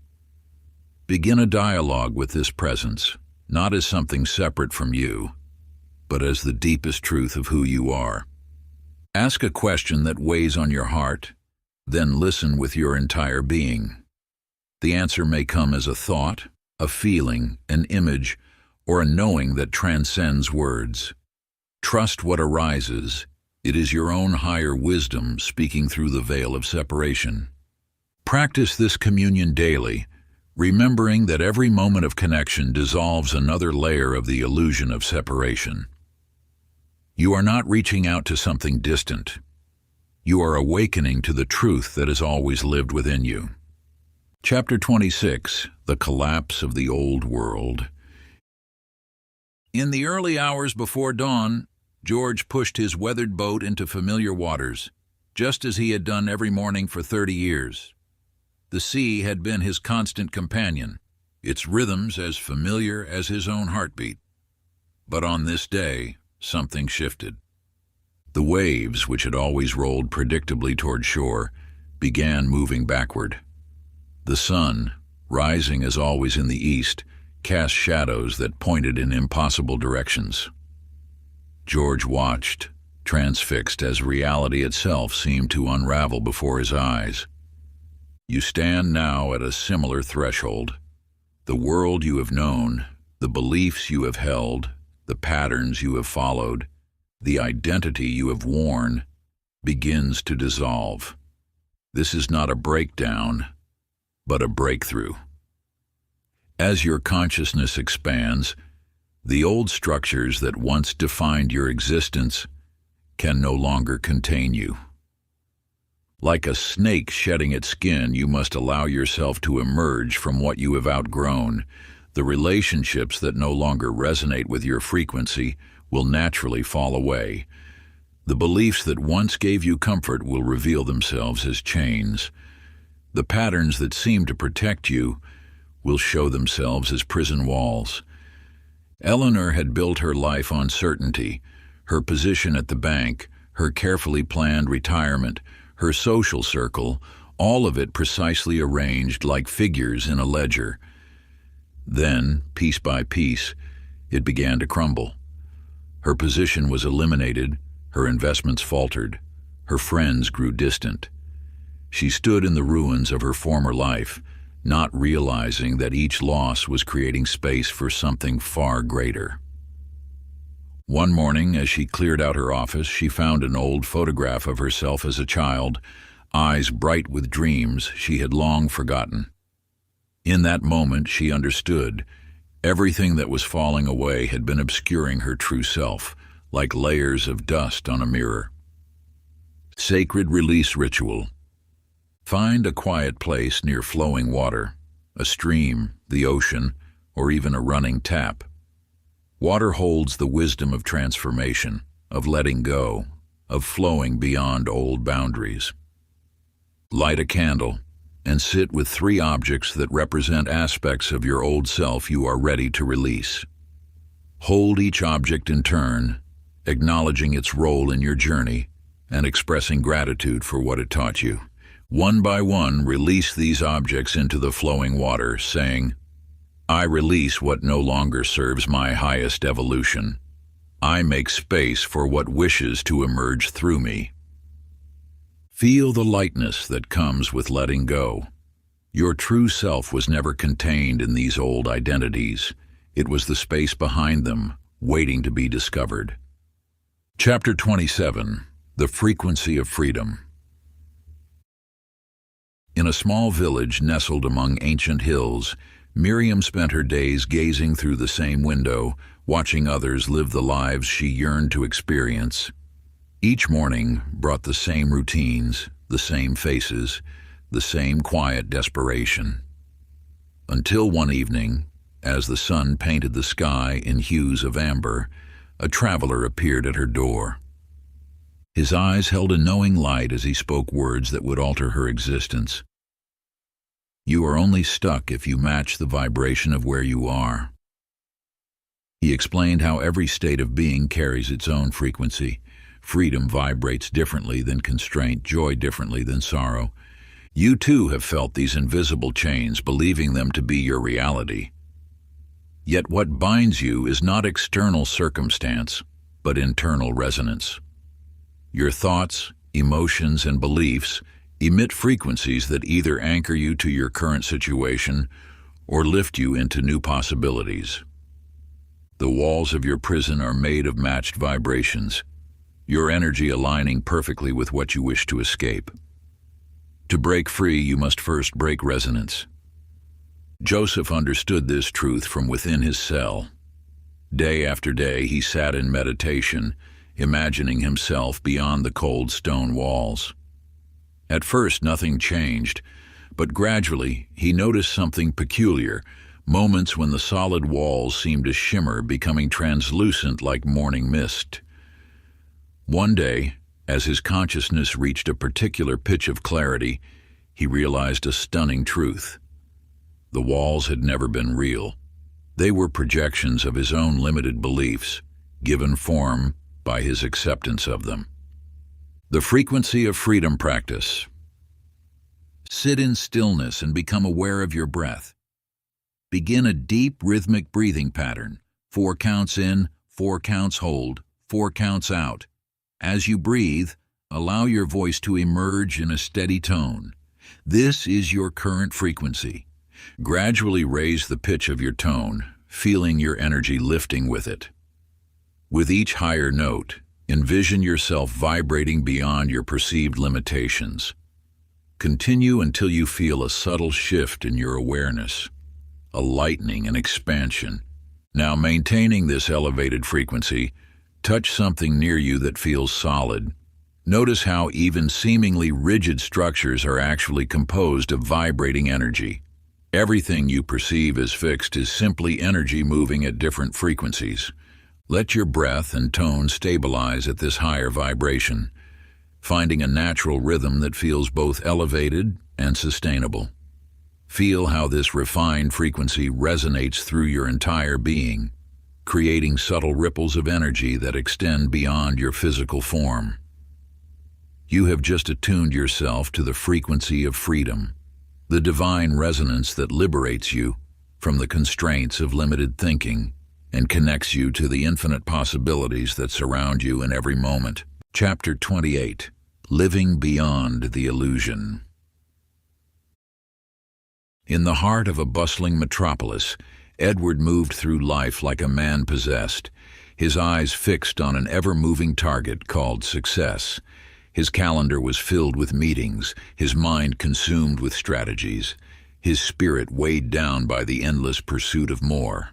Begin a dialogue with this presence, not as something separate from you, but as the deepest truth of who you are. Ask a question that weighs on your heart, then listen with your entire being. The answer may come as a thought, a feeling, an image, or a knowing that transcends words. Trust what arises. It is your own higher wisdom speaking through the veil of separation. Practice this communion daily, remembering that every moment of connection dissolves another layer of the illusion of separation. You are not reaching out to something distant. You are awakening to the truth that has always lived within you. Chapter 26, The Collapse of the Old World. In the early hours before dawn, George pushed his weathered boat into familiar waters, just as he had done every morning for 30 years. The sea had been his constant companion, its rhythms as familiar as his own heartbeat. But on this day, something shifted. The waves, which had always rolled predictably toward shore, began moving backward. The sun, rising as always in the east, cast shadows that pointed in impossible directions. George watched, transfixed as reality itself seemed to unravel before his eyes. You stand now at a similar threshold. The world you have known, the beliefs you have held, the patterns you have followed, the identity you have worn, begins to dissolve. This is not a breakdown, but a breakthrough. As your consciousness expands, the old structures that once defined your existence can no longer contain you. Like a snake shedding its skin, you must allow yourself to emerge from what you have outgrown. The relationships that no longer resonate with your frequency will naturally fall away. The beliefs that once gave you comfort will reveal themselves as chains. The patterns that seem to protect you will show themselves as prison walls. Eleanor had built her life on certainty, her position at the bank, her carefully planned retirement, her social circle, all of it precisely arranged like figures in a ledger. Then, piece by piece, it began to crumble. Her position was eliminated, her investments faltered, her friends grew distant. She stood in the ruins of her former life, not realizing that each loss was creating space for something far greater. One morning, as she cleared out her office, she found an old photograph of herself as a child, eyes bright with dreams she had long forgotten. In that moment, she understood. Everything that was falling away had been obscuring her true self, like layers of dust on a mirror. Sacred release ritual. Find a quiet place near flowing water, a stream, the ocean, or even a running tap. Water holds the wisdom of transformation, of letting go, of flowing beyond old boundaries. Light a candle and sit with 3 objects that represent aspects of your old self you are ready to release. Hold each object in turn, acknowledging its role in your journey and expressing gratitude for what it taught you. One by one, release these objects into the flowing water, saying, I release what no longer serves my highest evolution. I make space for what wishes to emerge through me. Feel the lightness that comes with letting go. Your true self was never contained in these old identities. It was the space behind them, waiting to be discovered. Chapter 27. The Frequency of Freedom. In a small village nestled among ancient hills, Miriam spent her days gazing through the same window, watching others live the lives she yearned to experience. Each morning brought the same routines, the same faces, the same quiet desperation. Until one evening, as the sun painted the sky in hues of amber, a traveler appeared at her door. His eyes held a knowing light as he spoke words that would alter her existence. You are only stuck if you match the vibration of where you are. He explained how every state of being carries its own frequency. Freedom vibrates differently than constraint, joy differently than sorrow. You too have felt these invisible chains, believing them to be your reality. Yet what binds you is not external circumstance, but internal resonance. Your thoughts, emotions, and beliefs emit frequencies that either anchor you to your current situation or lift you into new possibilities. The walls of your prison are made of matched vibrations, your energy aligning perfectly with what you wish to escape. To break free, you must first break resonance. Joseph understood this truth from within his cell. Day after day, he sat in meditation, imagining himself beyond the cold stone walls. At first, nothing changed, but gradually he noticed something peculiar, moments when the solid walls seemed to shimmer, becoming translucent like morning mist. One day, as his consciousness reached a particular pitch of clarity, he realized a stunning truth. The walls had never been real. They were projections of his own limited beliefs, given form by his acceptance of them. The Frequency of Freedom practice. Sit in stillness and become aware of your breath. Begin a deep rhythmic breathing pattern. 4 counts in, 4 counts hold, 4 counts out. As you breathe, allow your voice to emerge in a steady tone. This is your current frequency. Gradually raise the pitch of your tone, feeling your energy lifting with it. With each higher note, envision yourself vibrating beyond your perceived limitations. Continue until you feel a subtle shift in your awareness, a lightening and expansion. Now, maintaining this elevated frequency, touch something near you that feels solid. Notice how even seemingly rigid structures are actually composed of vibrating energy. Everything you perceive as fixed is simply energy moving at different frequencies. Let your breath and tone stabilize at this higher vibration, finding a natural rhythm that feels both elevated and sustainable. Feel how this refined frequency resonates through your entire being, creating subtle ripples of energy that extend beyond your physical form. You have just attuned yourself to the frequency of freedom, the divine resonance that liberates you from the constraints of limited thinking and connects you to the infinite possibilities that surround you in every moment. Chapter 28. Living Beyond the Illusion. In the heart of a bustling metropolis, Edward moved through life like a man possessed, his eyes fixed on an ever-moving target called success. His calendar was filled with meetings, his mind consumed with strategies, his spirit weighed down by the endless pursuit of more.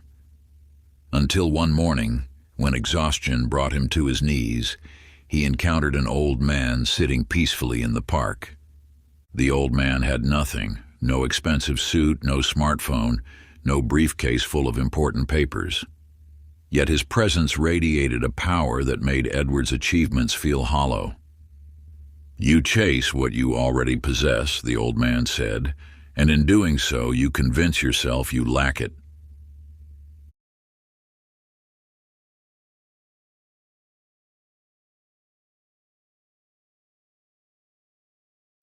Until one morning, when exhaustion brought him to his knees, he encountered an old man sitting peacefully in the park. The old man had nothing, no expensive suit, no smartphone, no briefcase full of important papers. Yet his presence radiated a power that made Edward's achievements feel hollow. "You chase what you already possess," the old man said, "and in doing so you convince yourself you lack it.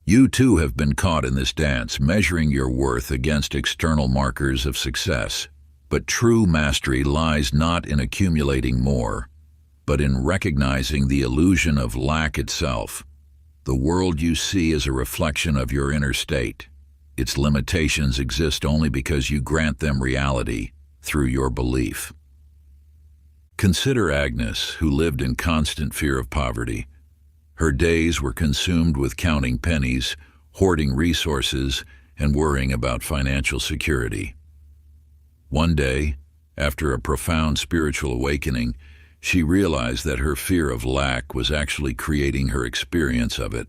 You too have been caught in this dance, measuring your worth against external markers of success. But true mastery lies not in accumulating more, but in recognizing the illusion of lack itself. The world you see is a reflection of your inner state. Its limitations exist only because you grant them reality through your belief. Consider Agnes, who lived in constant fear of poverty. Her days were consumed with counting pennies, hoarding resources, and worrying about financial security. One day, after a profound spiritual awakening, she realized that her fear of lack was actually creating her experience of it.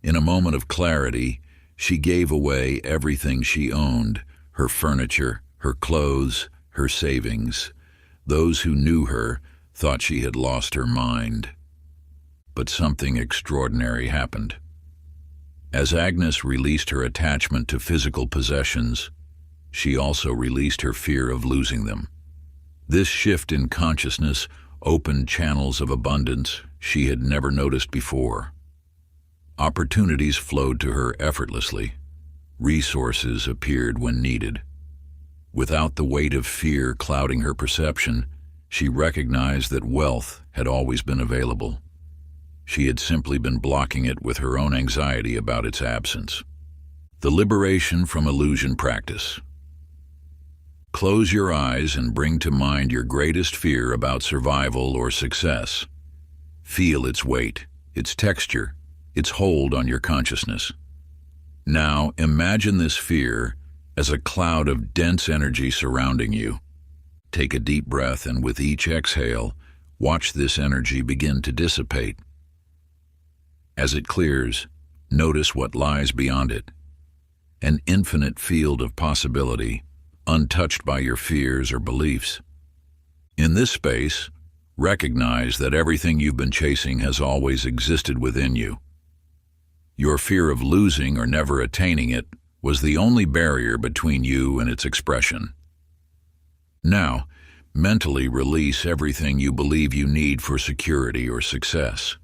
In a moment of clarity, she gave away everything she owned, her furniture, her clothes, her savings. Those who knew her thought she had lost her mind. But something extraordinary happened. As Agnes released her attachment to physical possessions, she also released her fear of losing them. This shift in consciousness opened channels of abundance she had never noticed before. Opportunities flowed to her effortlessly. Resources appeared when needed. Without the weight of fear clouding her perception, she recognized that wealth had always been available. She had simply been blocking it with her own anxiety about its absence. The liberation from illusion practice. Close your eyes and bring to mind your greatest fear about survival or success. Feel its weight, its texture, its hold on your consciousness. Now imagine this fear as a cloud of dense energy surrounding you. Take a deep breath, and with each exhale, watch this energy begin to dissipate. As it clears, notice what lies beyond it. An infinite field of possibility, untouched by your fears or beliefs. In this space, recognize that everything you've been chasing has always existed within you. Your fear of losing or never attaining it was the only barrier between you and its expression. Now, mentally release everything you believe you need for security or success.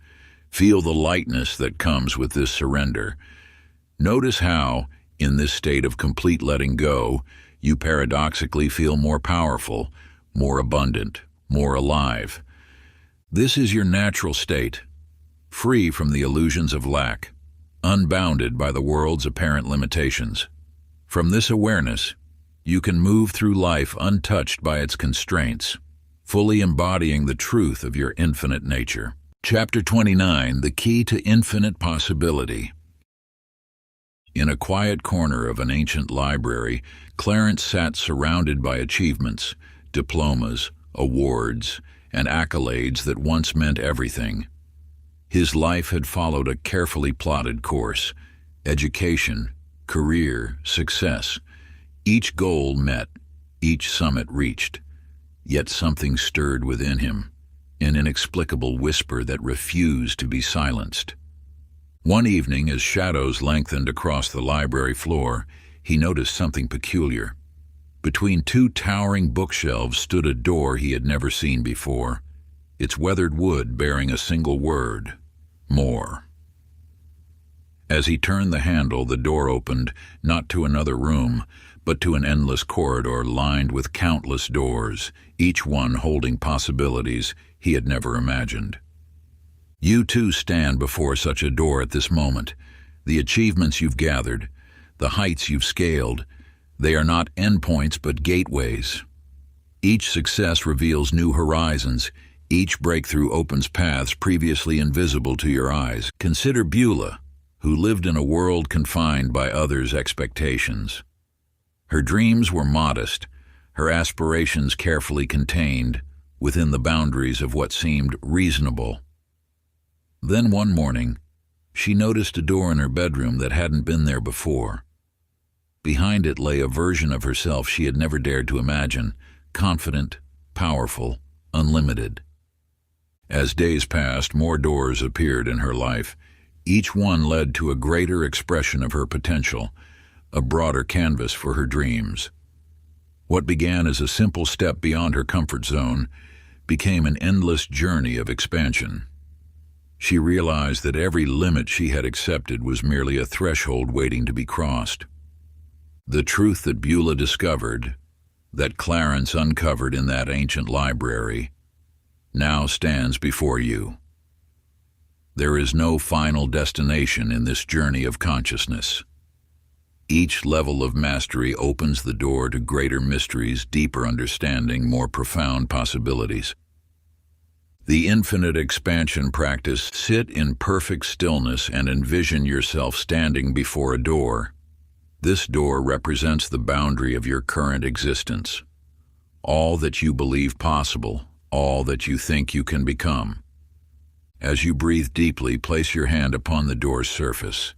Feel the lightness that comes with this surrender. Notice how, in this state of complete letting go, you paradoxically feel more powerful, more abundant, more alive. This is your natural state, free from the illusions of lack, unbounded by the world's apparent limitations. From this awareness, you can move through life untouched by its constraints, fully embodying the truth of your infinite nature. Chapter 29, The Key to Infinite Possibility. In a quiet corner of an ancient library, Clarence sat surrounded by achievements, diplomas, awards, and accolades that once meant everything. His life had followed a carefully plotted course: education, career, success. Each goal met, each summit reached. Yet something stirred within him, an inexplicable whisper that refused to be silenced. One evening, as shadows lengthened across the library floor, he noticed something peculiar. Between two towering bookshelves stood a door he had never seen before, its weathered wood bearing a single word: more. As he turned the handle, the door opened, not to another room, but to an endless corridor lined with countless doors, each one holding possibilities he had never imagined. You too stand before such a door at this moment. The achievements you've gathered, the heights you've scaled, they are not endpoints but gateways. Each success reveals new horizons. Each breakthrough opens paths previously invisible to your eyes. Consider Beulah, who lived in a world confined by others' expectations. Her dreams were modest, her aspirations carefully contained within the boundaries of what seemed reasonable. Then one morning, she noticed a door in her bedroom that hadn't been there before. Behind it lay a version of herself she had never dared to imagine, confident, powerful, unlimited. As days passed, more doors appeared in her life. Each one led to a greater expression of her potential, a broader canvas for her dreams. What began as a simple step beyond her comfort zone became an endless journey of expansion. She realized that every limit she had accepted was merely a threshold waiting to be crossed. The truth that Beulah discovered, that Clarence uncovered in that ancient library, now stands before you. There is no final destination in this journey of consciousness. Each level of mastery opens the door to greater mysteries, deeper understanding, more profound possibilities. The infinite expansion practice: sit in perfect stillness and envision yourself standing before a door. This door represents the boundary of your current existence. All that you believe possible, all that you think you can become. As you breathe deeply, place your hand upon the door's surface.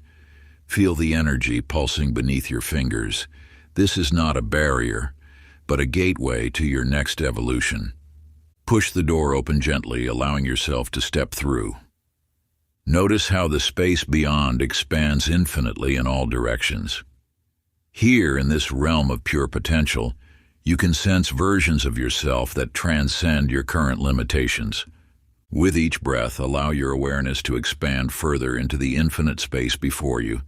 Feel the energy pulsing beneath your fingers. This is not a barrier, but a gateway to your next evolution. Push the door open gently, allowing yourself to step through. Notice how the space beyond expands infinitely in all directions. Here, in this realm of pure potential, you can sense versions of yourself that transcend your current limitations. With each breath, allow your awareness to expand further into the infinite space before you.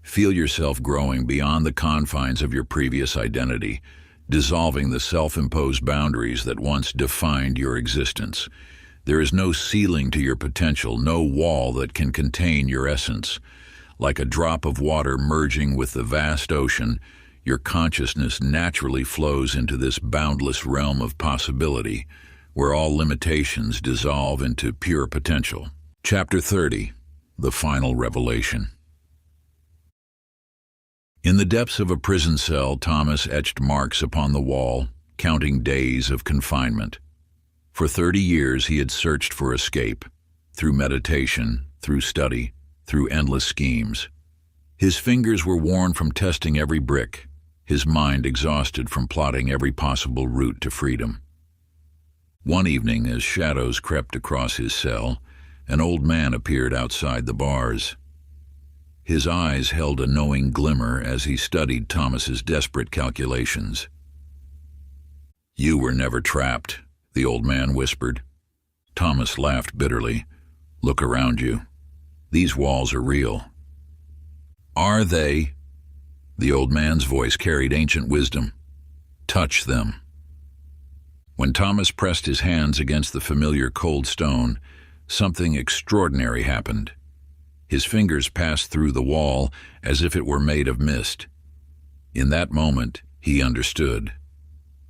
Feel yourself growing beyond the confines of your previous identity, dissolving the self-imposed boundaries that once defined your existence. There is no ceiling to your potential, no wall that can contain your essence. Like a drop of water merging with the vast ocean, your consciousness naturally flows into this boundless realm of possibility, where all limitations dissolve into pure potential. Chapter 30. The Final Revelation. In the depths of a prison cell, Thomas etched marks upon the wall, counting days of confinement. For 30 years he had searched for escape, through meditation, through study, through endless schemes. His fingers were worn from testing every brick, his mind exhausted from plotting every possible route to freedom. One evening, as shadows crept across his cell, an old man appeared outside the bars. His eyes held a knowing glimmer as he studied Thomas's desperate calculations. "You were never trapped," the old man whispered. Thomas laughed bitterly. "Look around you. These walls are real." "Are they?" The old man's voice carried ancient wisdom. "Touch them." When Thomas pressed his hands against the familiar cold stone, something extraordinary happened. His fingers passed through the wall as if it were made of mist. In that moment, he understood.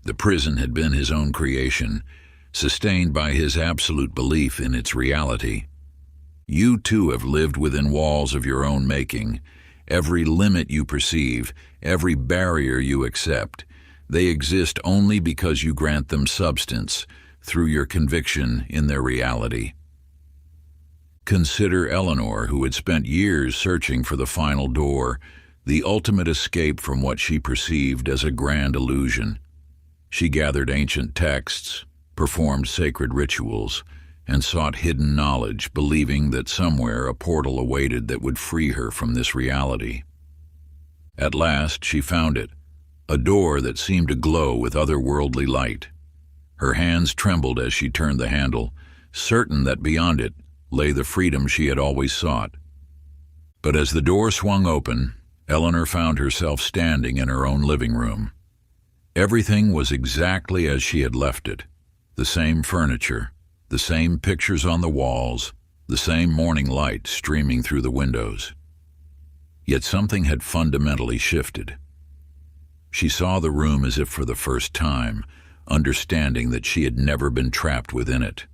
The prison had been his own creation, sustained by his absolute belief in its reality. You too have lived within walls of your own making. Every limit you perceive, every barrier you accept, they exist only because you grant them substance through your conviction in their reality. Consider Eleanor, who had spent years searching for the final door, the ultimate escape from what she perceived as a grand illusion. She gathered ancient texts, performed sacred rituals, and sought hidden knowledge, believing that somewhere a portal awaited that would free her from this reality. At last she found it, a door that seemed to glow with otherworldly light. Her hands trembled as she turned the handle, certain that beyond it lay the freedom she had always sought. But as the door swung open, Eleanor found herself standing in her own living room. Everything was exactly as she had left it. The same furniture, the same pictures on the walls, the same morning light streaming through the windows. Yet something had fundamentally shifted. She saw the room as if for the first time, understanding that she had never been trapped within it.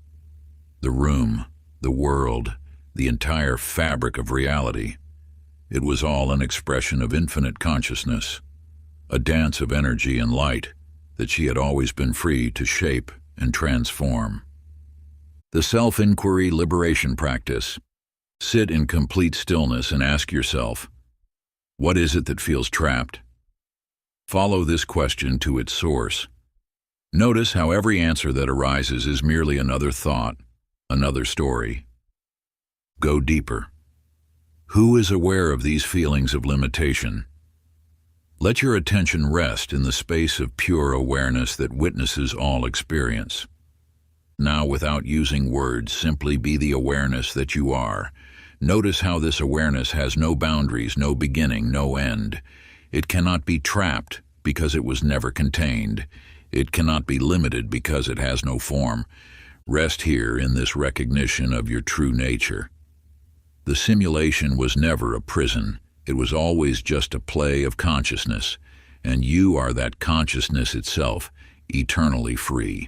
The room, the world, the entire fabric of reality. It was all an expression of infinite consciousness, a dance of energy and light that she had always been free to shape and transform. The self-inquiry liberation practice. Sit in complete stillness and ask yourself, what is it that feels trapped? Follow this question to its source. Notice how every answer that arises is merely another thought, another story. Go deeper. Who is aware of these feelings of limitation? Let your attention rest in the space of pure awareness that witnesses all experience. Now, without using words, simply be the awareness that you are. Notice how this awareness has no boundaries, no beginning, no end. It cannot be trapped because it was never contained. It cannot be limited because it has no form. Rest here in this recognition of your true nature. The simulation was never a prison. It was always just a play of consciousness, and you are that consciousness itself, eternally free.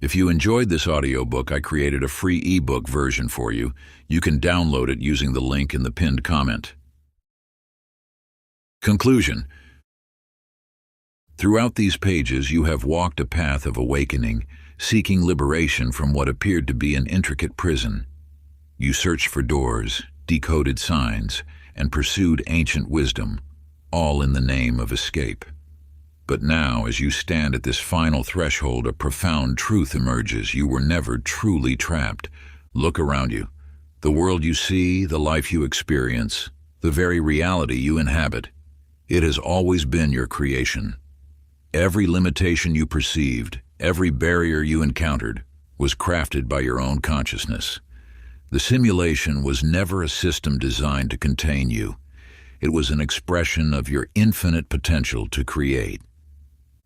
If you enjoyed this audiobook, I created a free ebook version for you. You can download it using the link in the pinned comment. Conclusion. Throughout these pages, you have walked a path of awakening, seeking liberation from what appeared to be an intricate prison. You searched for doors, decoded signs, and pursued ancient wisdom, all in the name of escape. But now, as you stand at this final threshold, a profound truth emerges. You were never truly trapped. Look around you. The world you see, the life you experience, the very reality you inhabit. It has always been your creation. Every limitation you perceived, every barrier you encountered, was crafted by your own consciousness. The simulation was never a system designed to contain you. It was an expression of your infinite potential to create.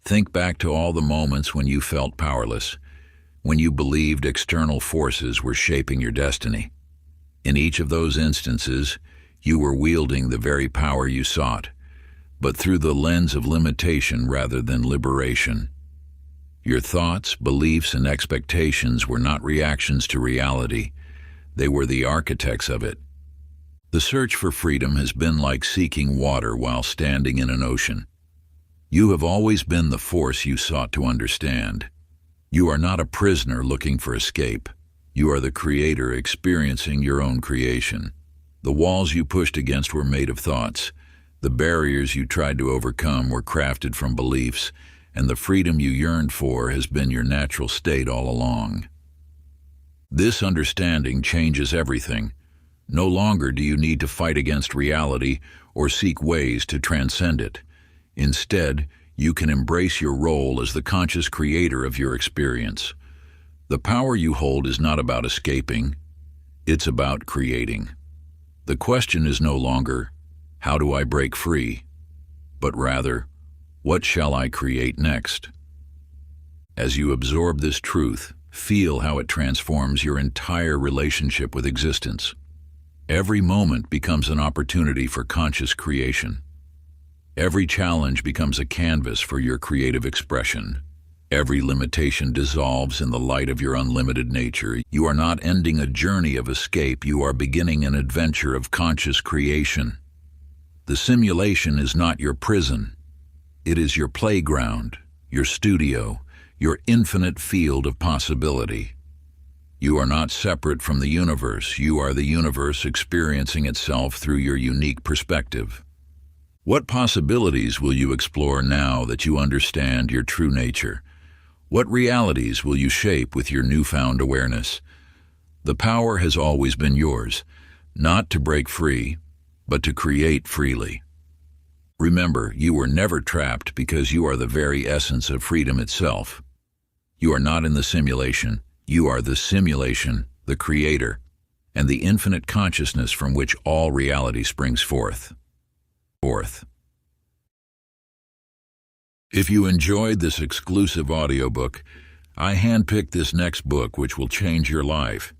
Think back to all the moments when you felt powerless, when you believed external forces were shaping your destiny. In each of those instances, you were wielding the very power you sought, but through the lens of limitation rather than liberation. Your thoughts, beliefs, and expectations were not reactions to reality. They were the architects of it. The search for freedom has been like seeking water while standing in an ocean. You have always been the force you sought to understand. You are not a prisoner looking for escape. You are the creator experiencing your own creation. The walls you pushed against were made of thoughts. The barriers you tried to overcome were crafted from beliefs, and the freedom you yearned for has been your natural state all along. This understanding changes everything. No longer do you need to fight against reality or seek ways to transcend it. Instead, you can embrace your role as the conscious creator of your experience. The power you hold is not about escaping, it's about creating. The question is no longer, how do I break free? But rather, what shall I create next? As you absorb this truth, feel how it transforms your entire relationship with existence. Every moment becomes an opportunity for conscious creation. Every challenge becomes a canvas for your creative expression. Every limitation dissolves in the light of your unlimited nature. You are not ending a journey of escape, you are beginning an adventure of conscious creation. The simulation is not your prison. It is your playground, your studio, your infinite field of possibility. You are not separate from the universe. You are the universe experiencing itself through your unique perspective. What possibilities will you explore now that you understand your true nature? What realities will you shape with your newfound awareness? The power has always been yours, not to break free, but to create freely. Remember, you were never trapped because you are the very essence of freedom itself. You are not in the simulation. You are the simulation, the creator, and the infinite consciousness from which all reality springs forth. If you enjoyed this exclusive audiobook, I handpicked this next book which will change your life.